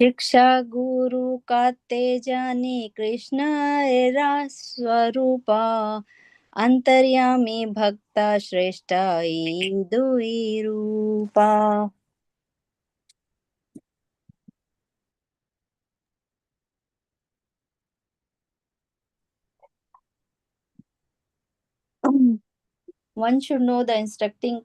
शिक्षा गुरु का तेजानी कृष्ण एरा स्वरूपा अंतर्यामी भक्ता श्रेष्ठ दुई रूपा. One should know the instructing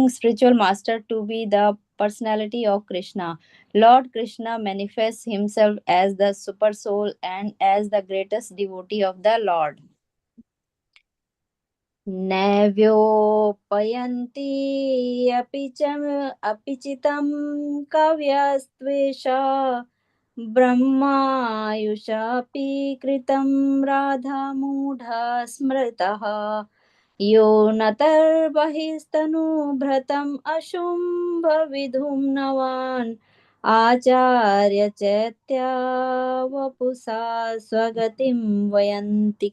spiritual master to be the personality of Krishna. Lord Krishna manifests himself as the super soul and as the greatest devotee of the Lord. नैव्योपयन्ति अपि चितं कव्यस्त्वेषा ब्रह्मायुषापि कृतं राधामूढा स्मृतः यो नतर्बहिस्तनुभृतम् अशुम्भविधुम्नवान् आचार्य chaitya वपुषा स्वगतिं वयन्ति.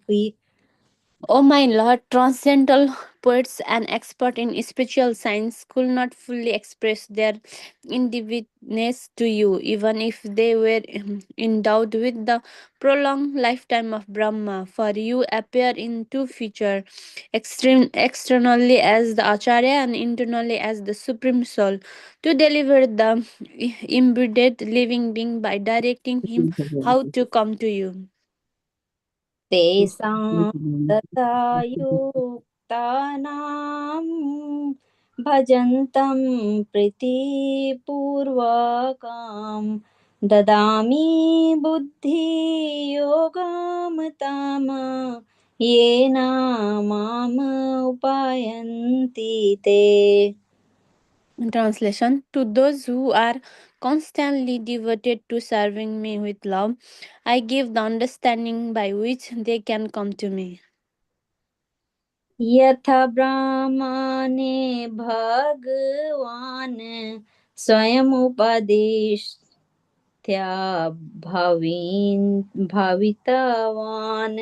O my Lord, transcendental poets and experts in spiritual science could not fully express their indebtedness to you, even if they were endowed with the prolonged lifetime of Brahma. For you appear in two features, externally as the Acharya and internally as the Supreme Soul, to deliver the embodied living being by directing him how to come to you. तेषां दशायुक्तानां भजन्तं प्रीतिपूर्वकां ददामि बुद्धियोगं ताम येन माम् उपायन्ति ते. Translation: To those who are constantly devoted to serving me with love, I give the understanding by which they can come to me. यथा ब्राह्मणे भगवान् स्वयं उपदिष्ट्या भावितवान्.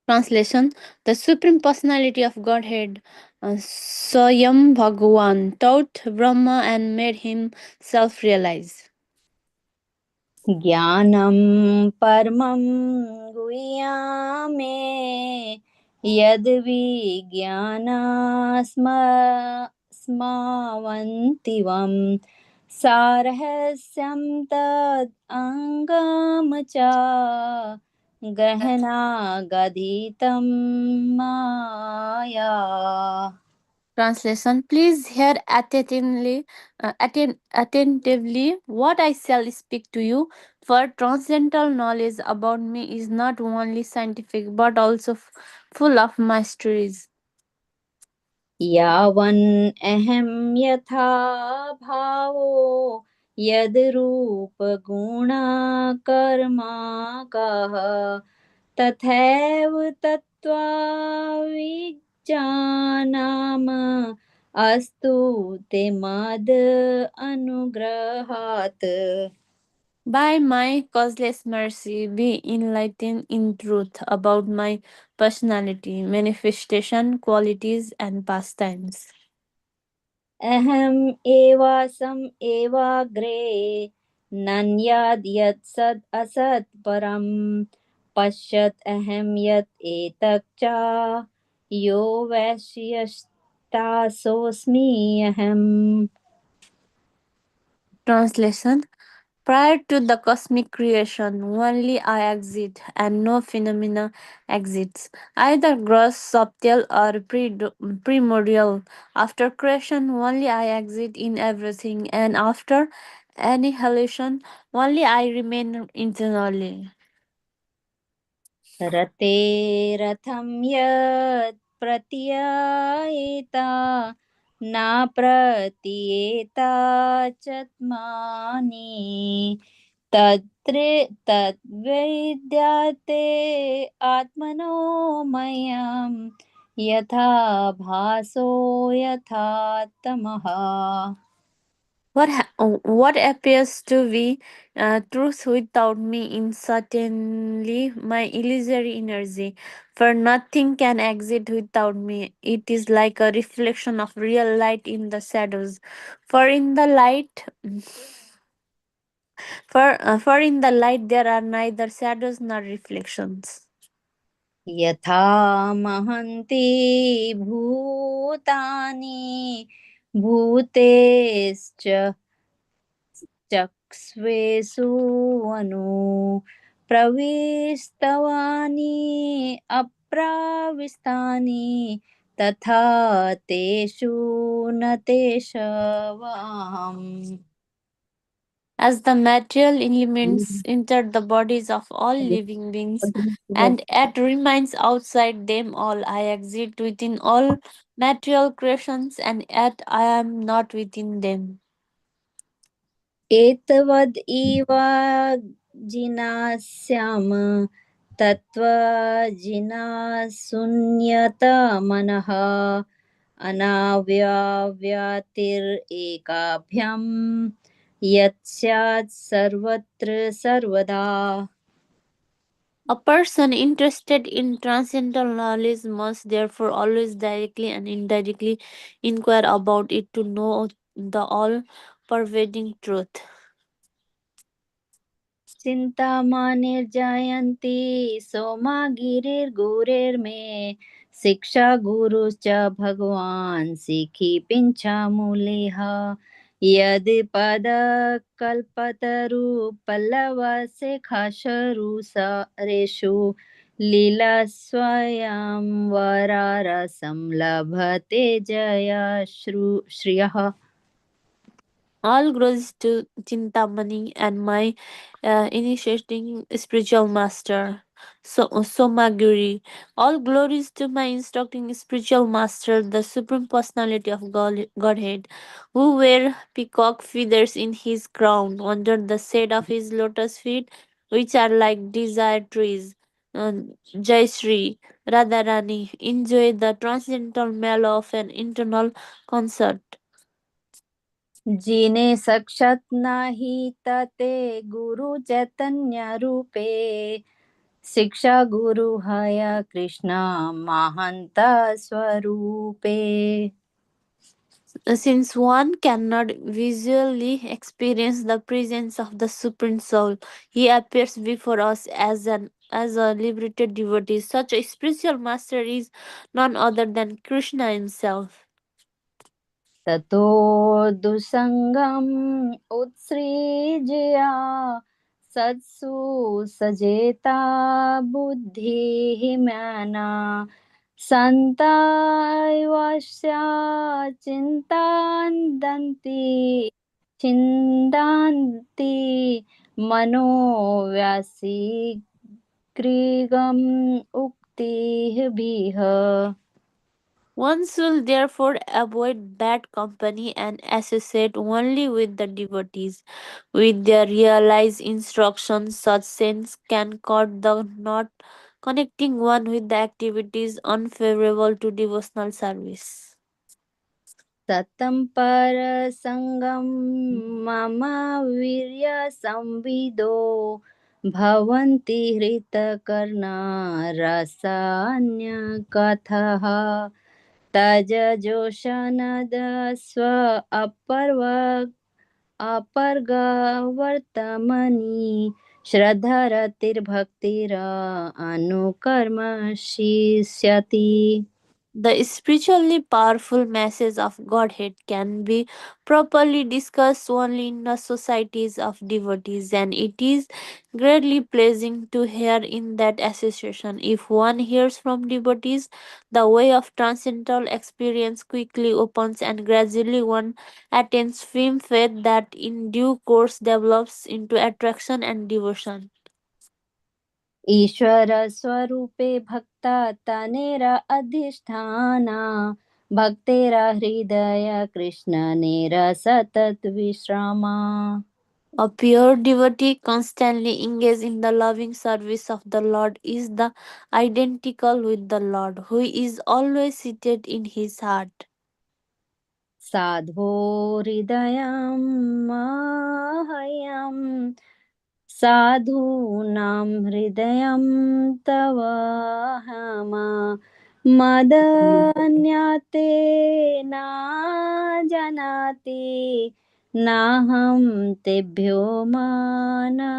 Translation: The Supreme Personality of Godhead, Swayam Bhagavan, taught Brahma and made himself realize. ज्ञानं परमं गुह्यमे यद् विज्ञानस्मवन्ति वं सारहस्यं तद् अङ्गं च गहनागधीतं माया. Translation: Please hear attentively what I shall speak to you, for transcendental knowledge about me is not only scientific but also full of mysteries. यावन् अहं यथा भावो यद् रूपगुणकर्माकः तथैव तत्त्वविज्ञानम् अस्तु ते मद् अनुग्रहात्. By my causeless mercy, be enlightened in truth about my personality, manifestation, qualities, and pastimes. अहम् एवासम् एवाग्रे नन्याद् यत् सद् असत् परम् पश्यत् अहं यत् एतत् च यो वैश्यस्तासोऽस्मि अहम्. Translation: Prior to the cosmic creation, only I exist, and no phenomena exists, either gross, subtle, or primordial. After creation, only I exist in everything, and after annihilation, only I remain eternally. रते रथं यत् प्रतीयेता न प्रतीयेता चत्मानि तत्र तद्विद्याते आत्मनो मयम् यथा भासो यथा तमः. What appears to be truth without me in certainly my illusory energy, for nothing can exist without me. It is like a reflection of real light in the shadows. For in the light, for in the light there are neither shadows nor reflections. यथा महन्ति भूतानि भूतेश्च चक्स्वेषु अनु प्रविस्तवानि अप्राविस्तानि तथा तेषु न तेषवाम्. As the material elements enter the bodies of all living beings, and yet remains outside them all, I exist within all material creations, and yet I am not within them. एतवद् इव जिनास्याम तत्त्वजिनाशून्यतमनः अनाव्यव्यतिरेकाभ्यां यत्स्यात् सर्वत्र सर्वदा. A person interested in transcendental knowledge must therefore always directly and indirectly inquire about it to know the all pervading truth. चिन्तामणिर्जायन्ति Soma गिरिर्गुरेर्मे शिक्षा गुरुश्च भगवान् शिखि पिञ्छामूलिः यदि पदकल्पतरु पल्लवशिखाशरु सरेषु लीला स्वयं वरारसं लभते Jaya श्रियः. All glories to Chintamani and my initiating spiritual master, Somaguri. All glories to my instructing spiritual master, the Supreme Personality of Godhead, who wear peacock feathers in his crown under the shade of his lotus feet, which are like desire trees. Jai Sri Radharani, enjoy the transcendental mellow of an internal concert. जिने सक्षत नाही तते गुरु चैतन्य रूपे शिक्षा गुरु हया कृष्ण महंत स्वरूपे. Since one cannot visually experience the presence of the Supreme Soul, he appears before us as a liberated devotee. Such a spiritual master is none other than Krishna himself. ततो दुसंगम उत्सृज्य सत्सु सजेता बुद्धि मैना संतायवश्या चिंतांदन्ति छिन्दान्ति मनोव्यासीकृगम उक्तिभिः. One should therefore avoid bad company and associate only with the devotees. With their realized instructions, such sense can cut the knot connecting one with the activities unfavorable to devotional service. सतं परसंगम मम वीर्य संविदो भवन्ति हृतकर्णा रसान्यकथः तजजोषनदस्व अपर्व अपर्गवर्तमनि श्रद्धरतिर्भक्तिर अनुकर्मशिष्यति. The spiritually powerful message of Godhead can be properly discussed only in the societies of devotees, and it is greatly pleasing to hear in that association. If one hears from devotees, the way of transcendental experience quickly opens, and gradually one attains firm faith that in due course develops into attraction and devotion. ईश्वर स्वरूपे भक्ता तनेरा अधिष्ठाना भक्तेरा हृदय कृष्ण नेरा सतत विश्रामा. A pure devotee constantly engaged in the loving service of the Lord is the identical with the Lord, who is always seated in his heart. साधो हृदयं माहयं साधूनां हृदयं तवाहमा मदन्यते न जानाति नाहं तेभ्यो मानगापि.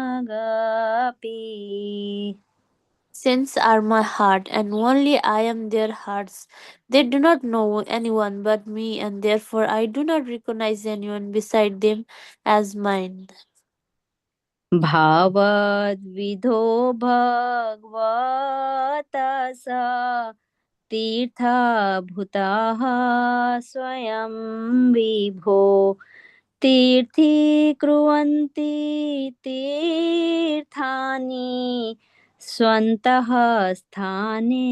Saints are my heart, and only I am their hearts. They do not know anyone but me, and therefore I do not recognize anyone beside them as mine. भावद्विधो भगवतसा तीर्थभूताः स्वयं विभो तीर्थीकुर्वन्ति तीर्थानि स्वन्तः स्थाने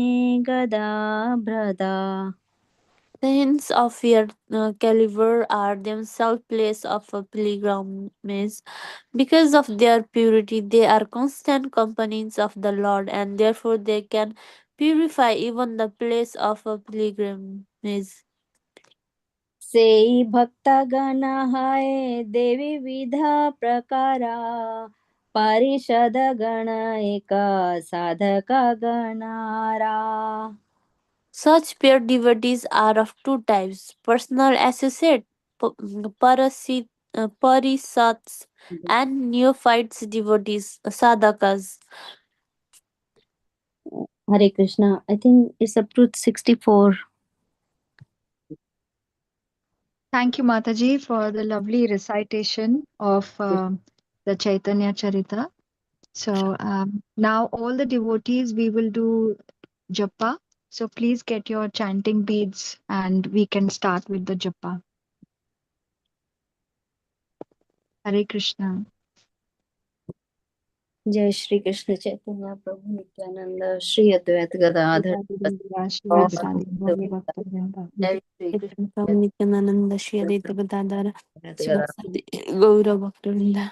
गदाब्रदा. The hints of your caliber are themselves place of a pilgrimage. Because of their purity, they are constant companions of the Lord, and therefore they can purify even the place of a pilgrimage. सेई भक्तगण है देवी विधा प्रकारा परिषद गण एक साधक गणारा. Such pure devotees are of two types: personal associate, parisats, and neophytes devotees, sadhakas. Hare Krishna. I think it's up to 64. Thank you, Mataji, for the lovely recitation of the Chaitanya Charita. So now all the devotees, we will do japa. So please get your chanting beads and we can start with the japa. Hare Krishna. जय श्री कृष्ण चैतन्य प्रभु Nityanand Shri Advaita Gadadhar Shiva Sadi Gauri Bhakta Vrinda. जय Shri Krishna Nityananda Shri Advaita Gadadhara चैतन्य Srivasadi Gaura Bhaktavinda.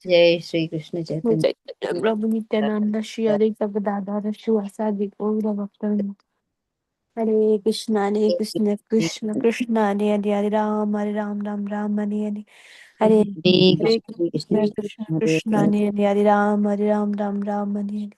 जय Shri Krishna Chaitanya Prabhu Nityananda Shri Advaita Gadadhara Srivasadi Gaura Bhaktavinda. Hare Krishna, Hare Krishna, Krishna Krishna, Hare Hare, Hare Ram, Hare Ram, Ram Ram, Hare Hare. Hare Hare Hare Krishna Krishna, Krishna Krishna, Hare Hare, Hare Ram, Hare Ram, Ram Ram, Hare Hare.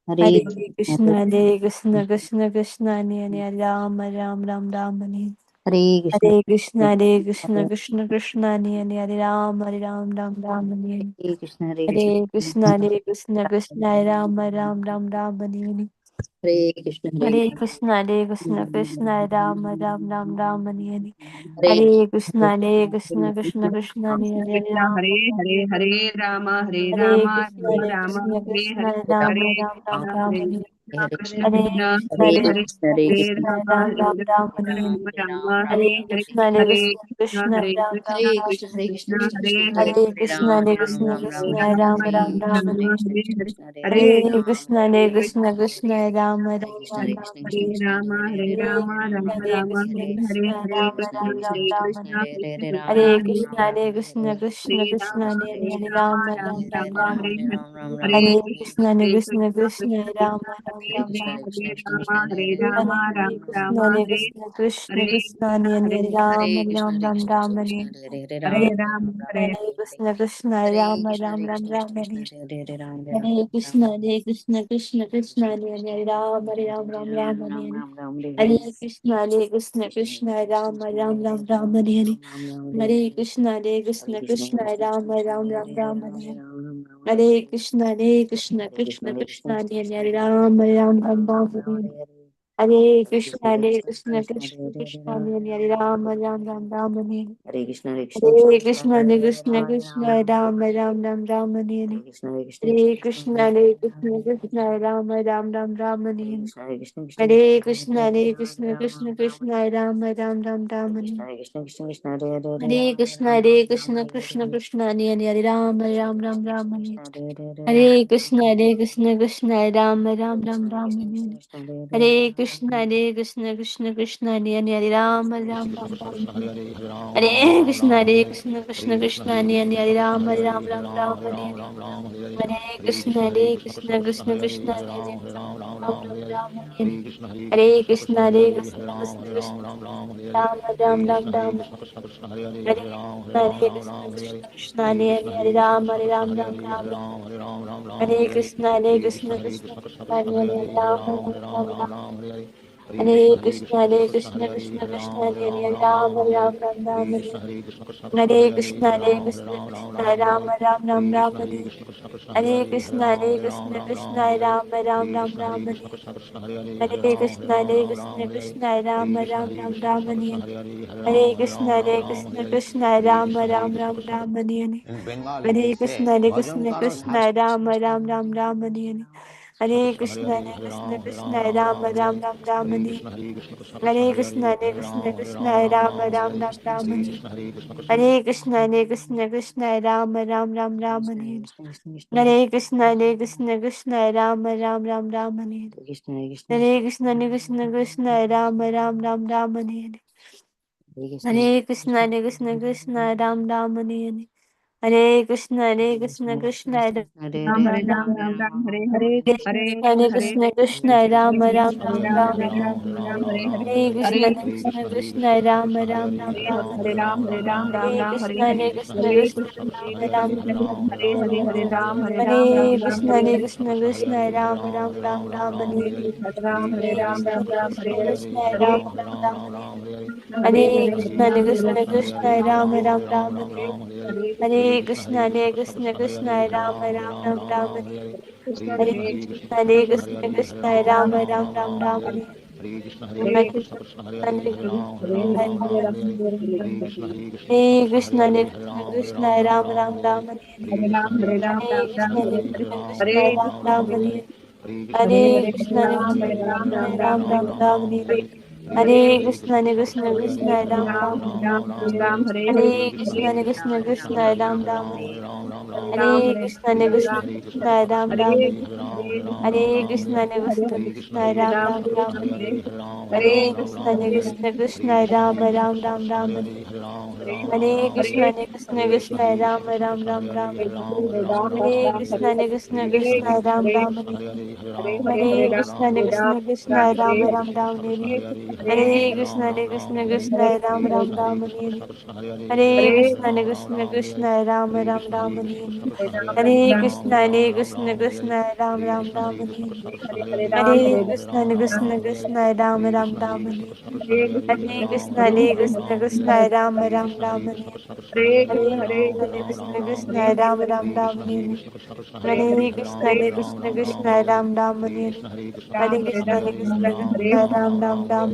Hare Hare Hare Krishna, Hare Krishna, Krishna Krishna, Hare Hare, Hare Ram, Hare Ram, Ram Ram, Hare Hare. Hare Krishna Hare Krishna, Hare Krishna, Krishna Krishna, Hare Hare, Hare Ram, Hare Ram, Ram Ram, Hare Hare. Hare Krishna Hare Krishna Hare Krishna, Hare Krishna, Krishna Hare Ram, Hare Ram, Ram Ram, Hare Hare. Hare Krishna Hare Hare Krishna, Hare Krishna, Krishna Hare Ram, Hare Ram, Ram Ram, Hare Hare. Hare Hare Krishna Krishna, Hare Krishna, Krishna Krishna, Hare Hare, Hare Krishna Ram, Hare Hare Hare Ram, Hare Rama Hare Hare Rama Krishna, Rama Hare Rama Krishna, Hare Krishna Hare Hare Ram, Hare Hare Ram, Ram Krishna Ram, Hare Hare Hare. Krishna Krishna Hare Krishna Krishna, Hare Hare Hare Krishna, Hare Krishna Hare Rama Ram, Hare Ram Ram, Rama Hare Hare. Rama Rama Hare Hare Hare Krishna, Hare Hare Krishna, Krishna Krishna Hare Hare Ram, Ram Krishna Ram, Krishna Hare Hare. Krishna Hare Hare Hare Krishna, Hare Hare Rama Krishna, Hare Krishna Hare Rama Ram, Hare Ram Ram, Hare Rama Hare. Hare Hare Hare Hare Krishna, Hare Krishna, Krishna Hare Ram, Ram Ram, Ram Hare Hare. Rama Hare Hare Rama Krishna, Rama Hare Rama Krishna, Hare Hare Krishna Hare Ram, Krishna Ram Ram, Hare Ram Krishna Hare. Krishna Krishna Hare Hare Krishna, Hare Krishna, Krishna Hare Krishna, Rama, Hare Hare Hare, Rama, Ram Rama Ram, Ram Rama, Ram Hare Hare. Hare Hare Krishna, Krishna, Hare Hare Krishna, Krishna, Krishna Krishna Ram, Krishna, Ram Hare Ram Hare, Ram Hare Hare. Rama, Hare Hare Rama, Rama Krishna, Rama, Hare Hare Krishna, Krishna Hare Krishna, Krishna, Hare Hare Hare, Krishna, Ram Ram Ram Ram Hare. Hare Hare Rama, Hare Krishna, Krishna Ram Ram Ram Ram Hare. Hare Krishna, Hare Krishna, Krishna Krishna, Hare Hare, Ram Ram Ram Ram Hare. Hare Krishna, Hare Krishna, Krishna Ram Ram Ram Ram Hare. Hare Krishna, Hare Krishna, Krishna Ram Ram Ram Ram Hare. Hare Krishna, Hare Krishna, Krishna Krishna, Hare Hare, Ram Ram Ram Ram Hare. Hare Krishna, Hare Krishna, Krishna Krishna, Hare Hare, Ram Ram Ram Ram Hare. Hare Krishna Hare Krishna Hare Krishna, Hare Krishna, Krishna Ram Ram Ram Ram Hare. Krishna Hare Krishna Hare Krishna, Hare Krishna, Krishna Ram Ram Ram Ram Hare Hare. Krishna Hare Krishna Krishna Hare Krishna, Hare Krishna, Krishna Krishna Ram Ram Ram Ram Hare. Hare Krishna Krishna Krishna Hare Hare Hare Hare Ram Krishna, Ram Hare Ram Krishna, Hare Krishna Hare Krishna, Hare Hare, Ram Ram Krishna Ram Krishna Ram Krishna Hare. Krishna Hare Hare Hare Ram Hare Ram Krishna, Ram Hare Krishna, Krishna Ram Hare Ram Ram Krishna Hare Ram Krishna Hare. Krishna Krishna Hare Hare Hare Hare Ram Krishna Krishna Krishna Hare Hare Ram Ram Ram Ram Hare Krishna Krishna Krishna Hare Ram Ram Ram Ram Hare Hare Krishna Krishna Krishna Hare Ram Ram Ram Hare Hare Krishna Krishna Ram Ram Ram Ram Hare Krishna Krishna Hare Ram Ram Ram Hare Krishna Krishna Krishna Hare Ram Ram Ram Hare Krishna Krishna Hare Ram Ram Ram Ram Hare Krishna Ram Ram Ram Ram Hare Krishna Ram Ram Ram Ram Hare Krishna Ram Ram Ram Ram Hare Krishna Ram Ram Ram Ram Hare Krishna Ram Ram Ram Ram Hare Krishna Ram Ram Ram Ram Hare Krishna Ram Ram Ram Ram Hare Krishna Ram Ram Ram Ram Hare Krishna Ram Ram Ram Ram Hare Krishna Ram Ram Ram Ram Hare Krishna Ram Ram Hare Krishna Ram Hare Ram Ram Ram Hare Hare Hare Hare Krishna Ram Hare Ram Hare Ram Ram Ram Hare Ram Hare Ram Hare Hare Hare Hare Krishna Ram Ram Ram Hare Ram Hare Ram Hare Ram Ram Hare Ram Hare Krishna Hare Hare Krishna Hare Krishna Ram Krishna Ram Krishna Hare Hare Hare Ram Hare Ram Ram Hare Hare Krishna Ram Ram Ram Ram Hare Ram Hare Hare Ram Ram Ram Hare Hare Krishna Hare Ram Ram Krishna Hare Hare Hare Hare Ram Hare Ram Hare Krishna Ram Ram Hare Ram Ram Hare Krishna Hare Krishna Ram Ram Ram Ram Krishna Hare Hare Krishna Ram Ram Ram Ram Hare Hare Krishna Hare Krishna Ram Hare Ram Hare Ram Hare Krishna Ram Ram Ram Hare Ram Hare Ram Ram Ram Hare Hare Hare Ram Krishna Ram Hare Hare Hare Hare Hare Ram Hare Ram Ram Ram Ram Hare Ram Ram Hare Krishna Hare Hare Krishna Hare Krishna Hare Ram Ram Ram Hare Ram Hare Ram Hare Hare Hare Hare Krishna Ram Ram Hare Ram Hare Hare Hare Krishna Ram Ram Hare Ram Krishna Hare Hare Krishna Hare Krishna Hare Ram Ram Ram Hare Ram Hare Hare Hare Krishna Hare Krishna Ram Ram Ram Ram Hare Hare Hare Krishna Ram Ram Ram Ram Hare Ram Ram Hare Ram Hare Hare Krishna Ram Hare Ram Hare Hare Hare Hare Ram Hare Ram Ram Krishna Hare Ram Ram Ram Hare Krishna Hare Hare Hare Krishna Ram Hare Ram Ram Hare Hare Krishna Ram Ram Ram Hare Ram Hare Krishna Ram Ram Ram Hare Ram Hare Hare Ram Krishna Ram Ram Ram Hare Hare Hare Krishna Ram Ram Ram Hare Krishna Hare Hare Krishna Ram Ram Ram Hare Hare Krishna Hare Krishna Ram Ram Ram Hare Hare Ram Hare Krishna Ram Ram Ram Hare Hare Krishna Ram Ram Hare Hare Krishna Ram Ram Ram Ram Hare Hare Hare Hare Krishna Ram Ram Hare Ram Hare Ram Ram Hare Krishna Krishna Ram Hare Ram Hare Ram Hare Ram Ram Hare Krishna Ram Ram Ram Hare Krishna Hare Krishna Hare Hare Ram Hare Ram Ram Ram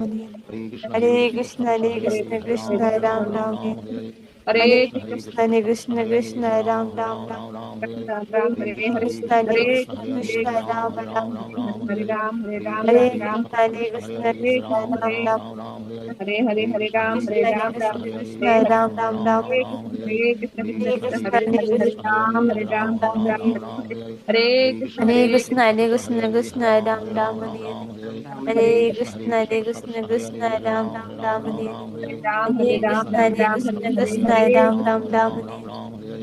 Hare Krishna Hare Hare Krishna Ram Ram Hare Hare Krishna Ram Ram Ram Ram Hare Hare Ram Ram Ram Hare Krishna Hare Ram Ram Ram Hare Hare Hare Krishna Ram Ram Ram Hare Ram Hare Hare Krishna Hare Ram Hare Ram Hare Hare Hare Krishna Ram Ram Ram Ram Ram Hare Ram Ram Hare Hare Hare Krishna Ram Ram Ram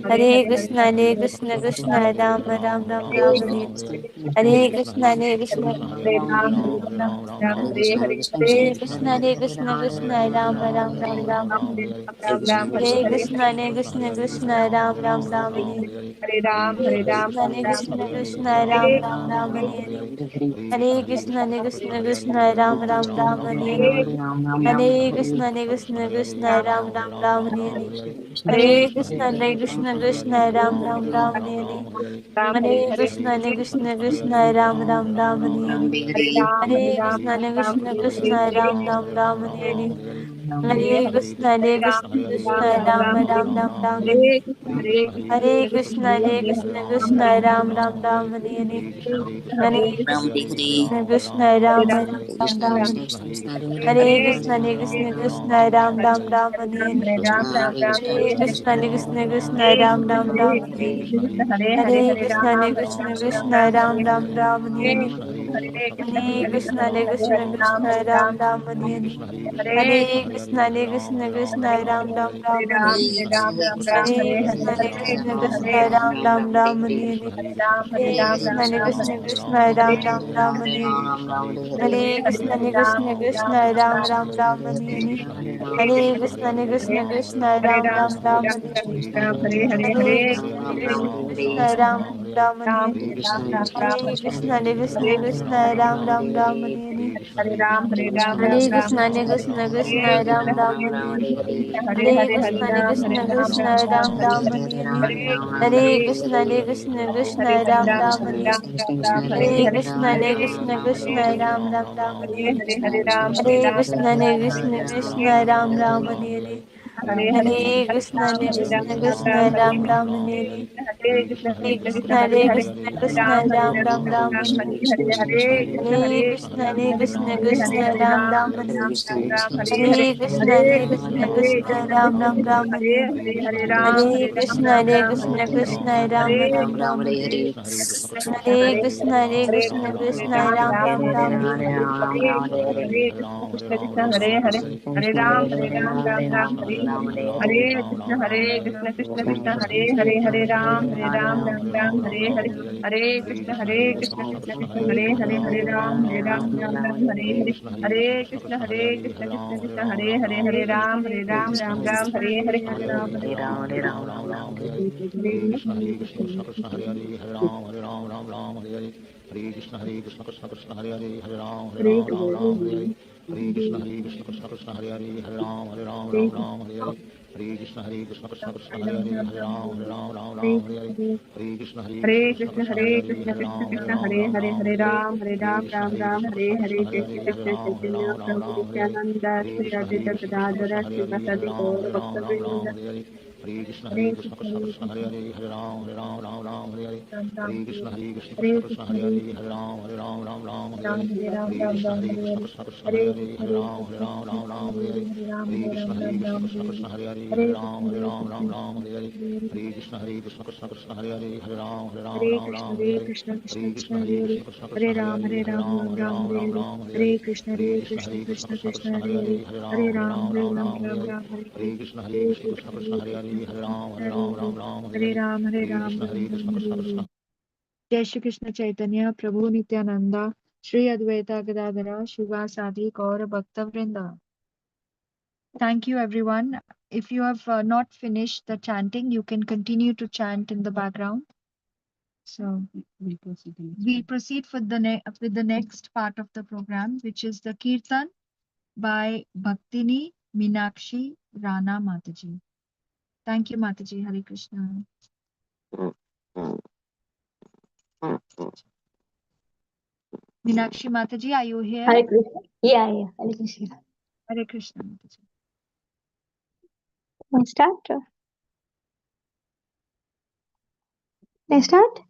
Hare Hare Ram Ram Ram Krishna Ram Hare Ram Ram Hare Krishna Ram Ram Ram Hare Krishna Ram Ram Ram Hare Hare Krishna Ram Ram Ram Ram Hare Hare Hare Krishna Ram Ram Ram Hare Ram Hare Hare Ram Ram Hare Krishna Hare Ram Ram Ram Hare Hare Hare Ram Hare Ram Krishna Ram Ram Ram Hare Ram Ram Ram Hare Krishna Hare Krishna Hare Krishna Krishna Krishna Hare Ram Hare Ram Ram Ram Hare Hare Krishna Hare Ram Ram Ram Ram Ram Hare Hare Hare Krishna Ram Ram Ram Hare Ram Ram Ram Hare Hare Hare Krishna Hare Ram Krishna Ram Hare Ram Krishna Hare Hare Hare Hare Ram Hare Ram Krishna Ram Ram Ram Hare Krishna, Hare Krishna, Krishna Ram, Ram Hare Hare Krishna, Hare Krishna, Krishna Ram, Ram Ram Hare Hare Krishna, Hare Krishna, Krishna Ram, Ram Ram Hare Hare Krishna, Hare Krishna, Krishna Ram, Ram Ram Hare Hare Krishna, Hare Krishna, Krishna Ram, Ram Ram Hare Hare Krishna, Hare Krishna, Krishna Ram, Ram Ram Hare Hare Krishna, Hare Krishna, Krishna Ram, Ram Hare Hare Krishna, Hare Krishna, Krishna Ram, Ram Ram Hare Hare Krishna, Hare Krishna, Krishna Ram, Ram Hare Hare Krishna, Hare Krishna, Krishna Ram, Ram Hare Hare Krishna, Hare Krishna, Krishna Ram, Ram Hare Hare Krishna, Hare Krishna, Krishna Ram, Ram Ram Hare Hare Krishna, Hare Krishna, Krishna Ram, Ram Hare Hare Krishna, Hare Krishna, Krishna Ram, Ram Hare Hare Krishna, Hare Krishna, Krishna Ram, Ram Ram Hare Hare Krishna, Hare Krishna, Krishna Ram, Ram Hare Hare Krishna, Hare Krishna, Krishna Ram, Ram Ram Hare Hare Krishna, Hare Krishna, Krishna Ram, Ram Ram Hare Hare Krishna, Hare Krishna, Krishna Ram, Ram Ram Hare Jai Shri Krishna Chaitanya, Prabhu Nityananda, Shri Advaita Gadadhara, Shivasadi, Gaura Bhakta Vrinda. Thank you, everyone. If you have not finished the chanting, you can continue to chant in the background. So we'll proceed with the next part of the program, which is the Kirtan by Bhaktini Minakshi Rana Mataji. Thank you, Mataji. Hare Krishna. Minakshi Mataji, are you here? Hare Krishna. Yeah, yeah. Hare Krishna. Hare Krishna Mataji. Can I start? Can I start?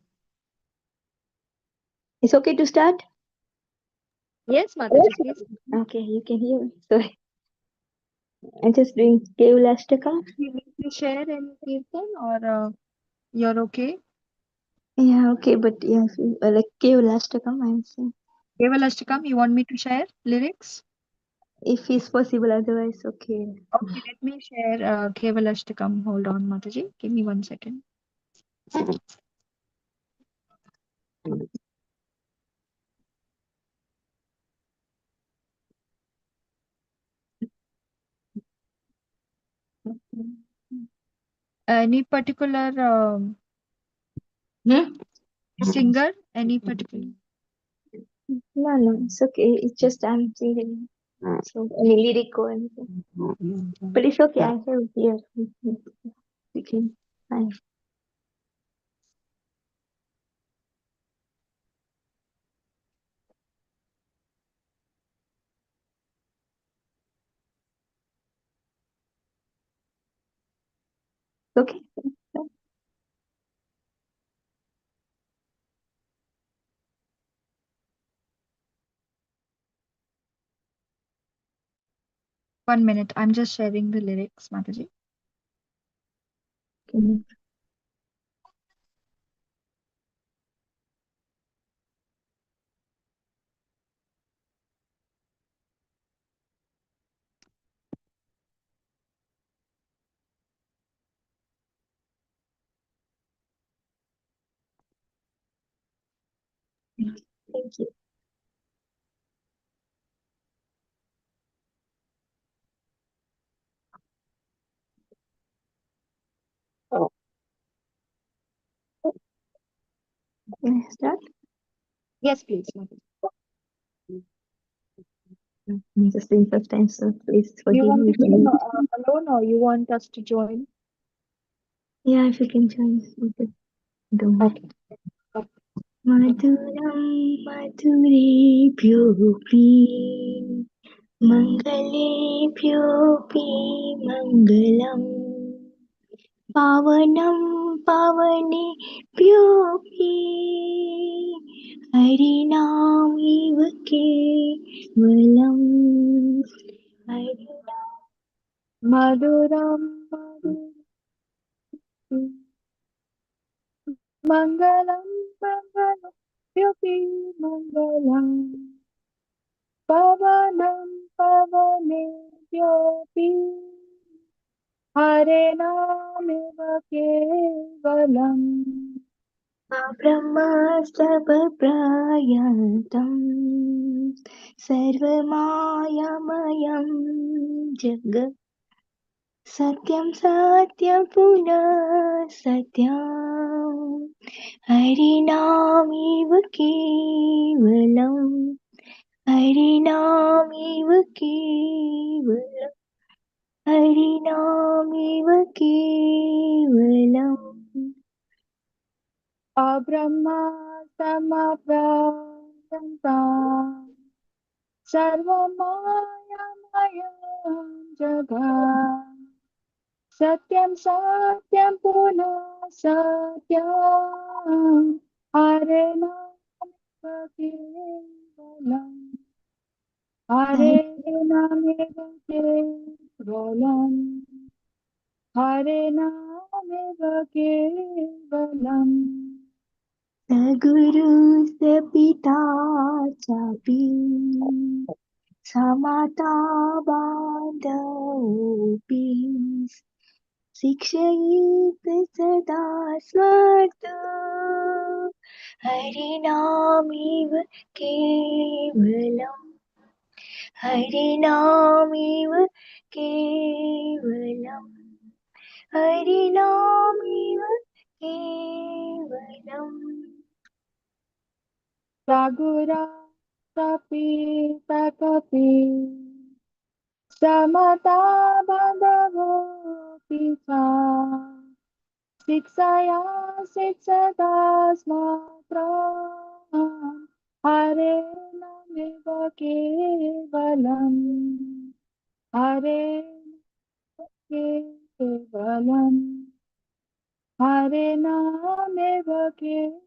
It's okay to start? Yes, Mataji, please. Okay, you can hear me. Sorry. I'm just doing Kevalashtaka. You need to share any Kirtan or you're okay? Yeah, okay, but yeah, like Kevalashtaka, I'm saying. Kevalashtakam, you want me to share lyrics? If it's possible, otherwise, okay. Okay, let me share Kevalashtakam. Hold on, Mataji. Give me 1 second. Any particular singer? Any particular? No, no, it's okay. It's just I'm singing. So, any lyric or anything. But it's okay, I have here. You can. Fine. Okay. 1 minute. I'm just sharing the lyrics, Mataji. Okay. Thank you. Can I start? Yes, please, Mataji. I'm just doing first time, so please You forgive want me to if join any. alone or you want us to join? Yeah, if you can join. Okay. Don't mind. Okay. Okay. Madhuram madhurebhyoऽपि मङ्गलेभ्योऽपि मङ्गलम् पावनं पावनेभ्योऽपि हरिणामिव केवलम् हरिणाम Maduram, Mangalam, Mangalam, Yogi Mangalam, Pavanam, Pavane, Yogi, Hare Namiva Kevalam, ब्रह्मस्तपप्रयान्तम् सर्वमायमयं जगत् सत्यं सत्यं पुनः सत्यं हरिणामिव केवलम् हरिणामिव केवलम् हरिणामिव केवलम् Abrahma Samaprasantam, Sarvamayamayam Jagat. Satyam Satyam Puna Satyam Hare Namaha Kevalam Hare Namaha Kevalam Hare Namaha Kevalam सगुरु सपिता चापि समाता बान्धवोऽपि शिक्षयित् सदा स्मर्तु हरिणामिव केवलम् हरिणामिव केवलम् हरिणामिव केवलम् Sagura Sapi Takapi Samata Bandhavo Pita Siksaya Siksadas Matram Hare Namiva Kevalam Hare Kevalam Hare Namiva Kevalam.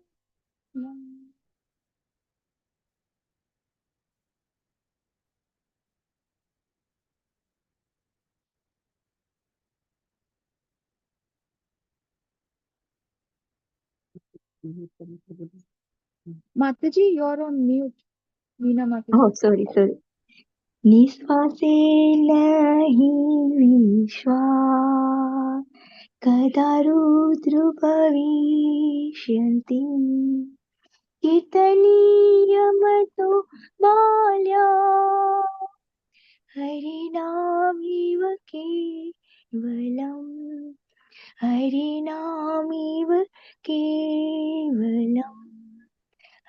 Mataji, you're on mute. Meena Oh, Mataji. sorry. निःश्वासेन हि विश्वा कदा रुद्रभविष्यन्ति कीर्तनीयमतो बाल्या हरिणामिव केवलम् हरिणामिव केवलम्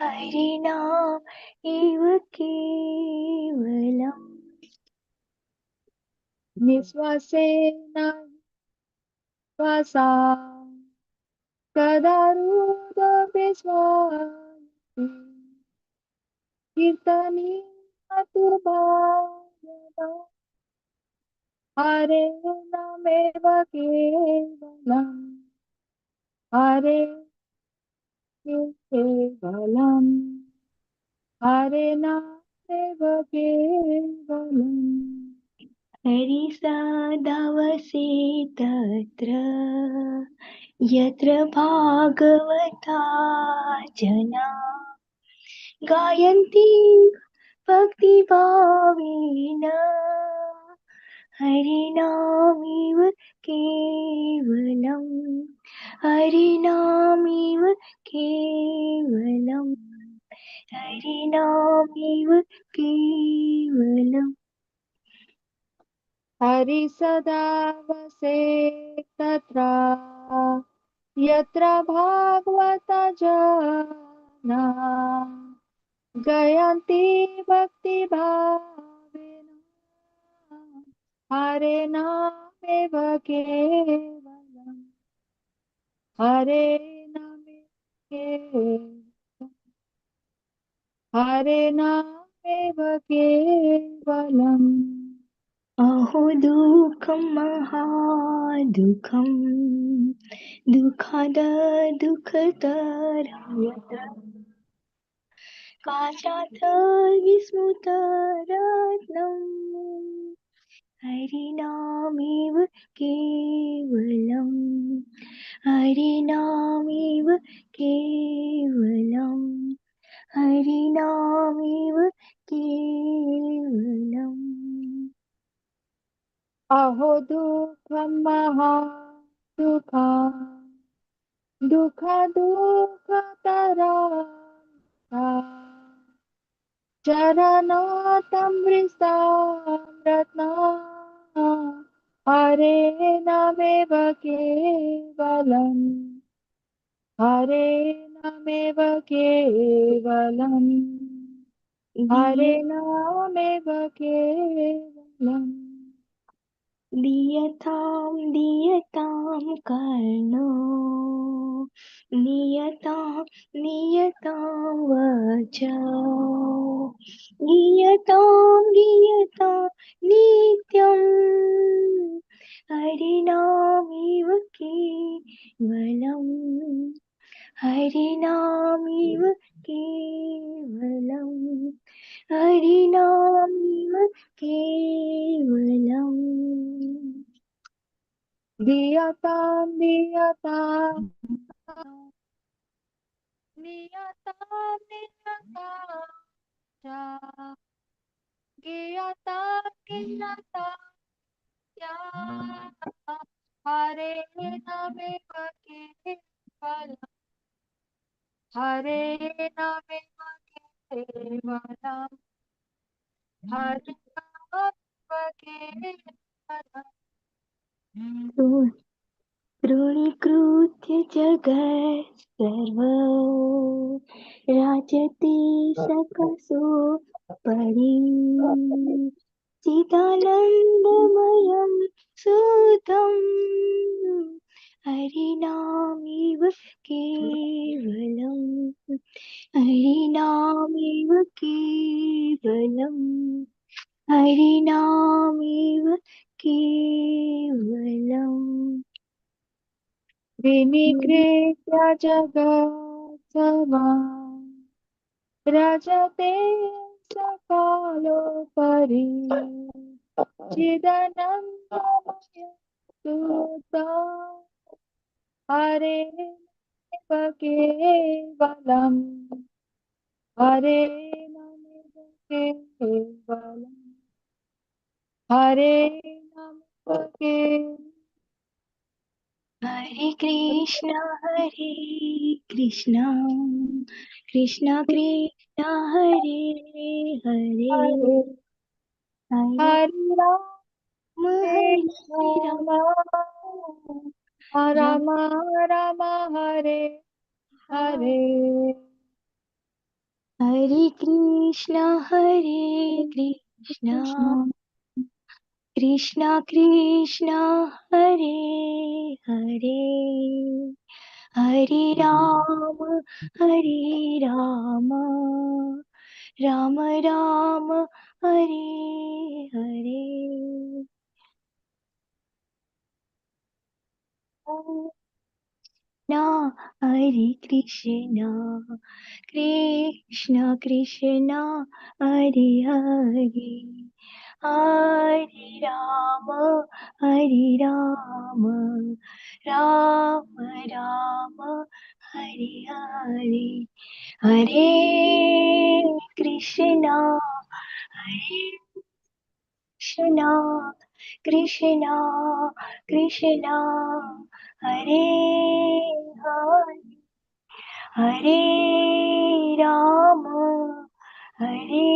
हरिणाम इव केवलम् Nisvasena Vasa Kadaruda Visvati Kirtani Matubhayada Hare Nameva Kevalam Hare Kevalam Hare Nameva Kevalam हरिसदावसे तत्र यत्र भागवता जना गायन्ति भक्तिभावेन हरिनामिव केवलम् हरिनामिव केवलम् हरि सदा वसे तत्र यत्र भागवत जना गयन्ति भक्ति भावेन हरे नामेव केवलम् हरे नामेव केवलम् हरे नामेव केवलम् अहो दुःखं महादुःखं दुःखाद दुःखतरं यत्र काचाथ विस्मृतरत्नम् हरिनामेव केवलम् हरिनामेव केवलम् हरिनामेव केवलम् अहो दुःखं महादुःखं दुःखतरं चरणोत्तमृतामृतना हरे नामेव केवलम् हरे नामेव केवलम् हरे नामेव केवलम् दीयतां कर्णो नियतां वच गीयतां नित्यं हरिनामेव केवलम् हरिनामेव केवलम् हरिनामेव केवलम् दीयतां नियतां च गीयतां हरे नामेव केवलम् हरे नामेव केवलम् हरे नामेव केवलम् तृणीकृत्य जगत् सर्व राजति सकसो परि चिदानन्दमयं सुतं हरिनामेव केवलम् हरिनामेव केवलम् हरिनामेव केवलम् विनिकृत्य जगत्सर्वं रजते सकलोपरि चिदनन्दमय सुतं हरे केवलम् हरे नमः केवलम् हरे नमः केवलम् हरे कृष्णा कृष्णा कृष्णा हरे हरे हरे हरे हरे हरे राम राम राम राम हरे हरे हरे कृष्णा कृष्ण कृष्णा कृष्णा हरे हरे हरे राम राम राम हरे हरे ना हरे कृष्ण कृष्ण हरे हरे हरे राम राम राम हरे हरे हरे कृष्णा हरे कृष्णा कृष्णा कृष्णा हरे हरे हरे राम हरे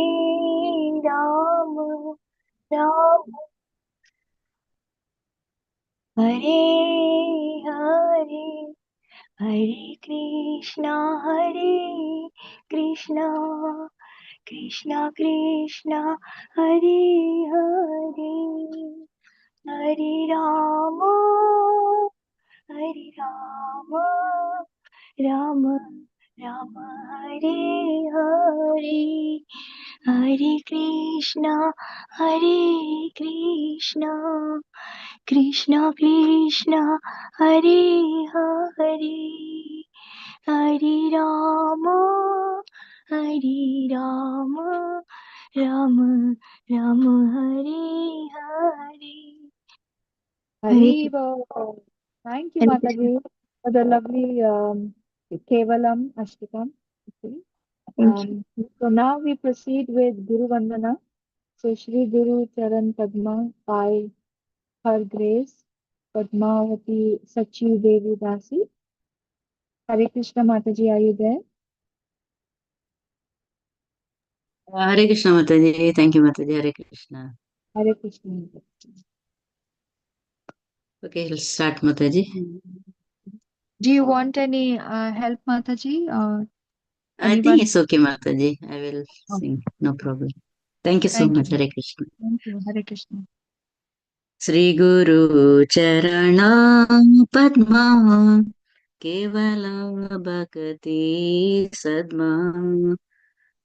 Ram Ram Hare Hare, Hare Krishna, Krishna Krishna, Hare Hare, Hare Rama, Hare Rama, Rama Rama, Hare Hare, Hare Krishna, Krishna Krishna, Hare Hare, Hare Rama, Hare Rama, Rama Rama, Hare Hare. Hare Haribo. Thank you, Krishna. Mataji, for the lovely Kevalam Ashtakam. Okay. Thank you. So now we proceed with Guru Vandana. So Shri Guru Charan Padma by Her Grace Padmavati Sachi Devi Dasi. Hare Krishna Mataji, are you there? Hare Krishna Mataji. Thank you, Mataji. Hare Krishna. Hare Krishna. Okay, let's start, Mataji. Do you want any help, Mataji? Or I think anyone? it's okay, Mataji. I will Oh, sing. No problem. Thank you so thank much. you. Hare Krishna. Thank you. Hare Krishna. Sri Guru Charana Padma Kevala Bhakti Sadma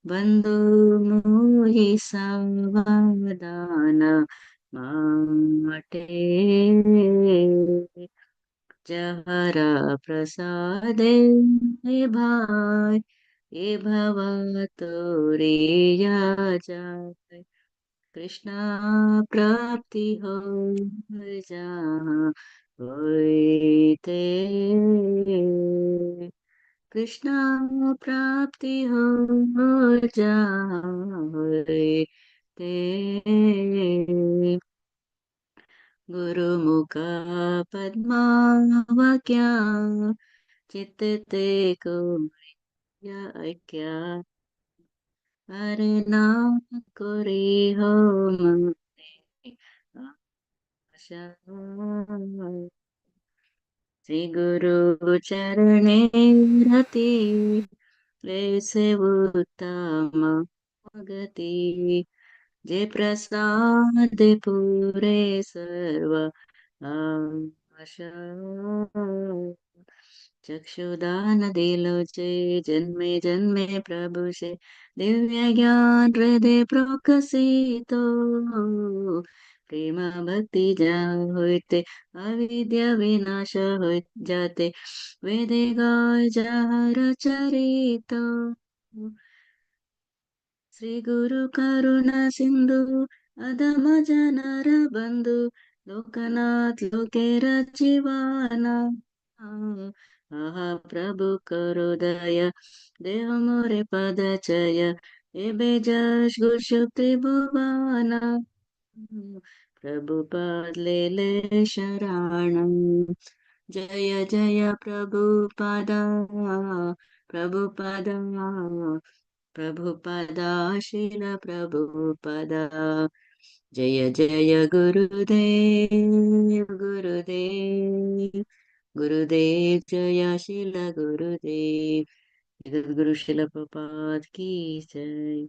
Bandhu Muhi Savadana Mate Zahra प्रसादे भाई ये भवा तोरे या जाय कृष्णा प्राप्ति हो जहाँ होते कृष्णा प्राप्ति हो जहाँ होते गुरुमुख पद्मावाक्या चित्ते को या क्या अरे नाम कोरी हो मने आशा श्री गुरु चरणे रति वैसे उत्तम गति जे प्रसाद पूरे सर्व आशा चक्षुदान दिलो जे जन्मे जन्मे प्रभु से दिव्य ज्ञान हृदय प्रकाशितो प्रेम भक्ति जा होते अविद्या विनाश हो जाते वेदे गाय जहर चरितो ಶ್ರೀ ಗುರು ಕರುಣಾ ಸಿಂಧು ಅಧಮ ಜನರ ಬಂಧು ಲೋಕನಾಥ್ ಲೋಕೆ ರಚಿವಾನ ಆಹಾ ಪ್ರಭು ಕರೋ ದಯ ದೇಹ ಮೊರೆ ಪದ ಚಯ ಎಬೆ ಜಶ್ ಗುರು ತ್ರಿಭುವನ ಪ್ರಭು ಪಾದ್ ले ले शरणं जय जय प्रभु पद प्रभुपद प्रभुपदा शिल प्रभुपदा जय जय गुरुदेव गुरुदेव गुरुदेव जय शिल गुरुदेव जगद्गुरु शिल प्रपात की जय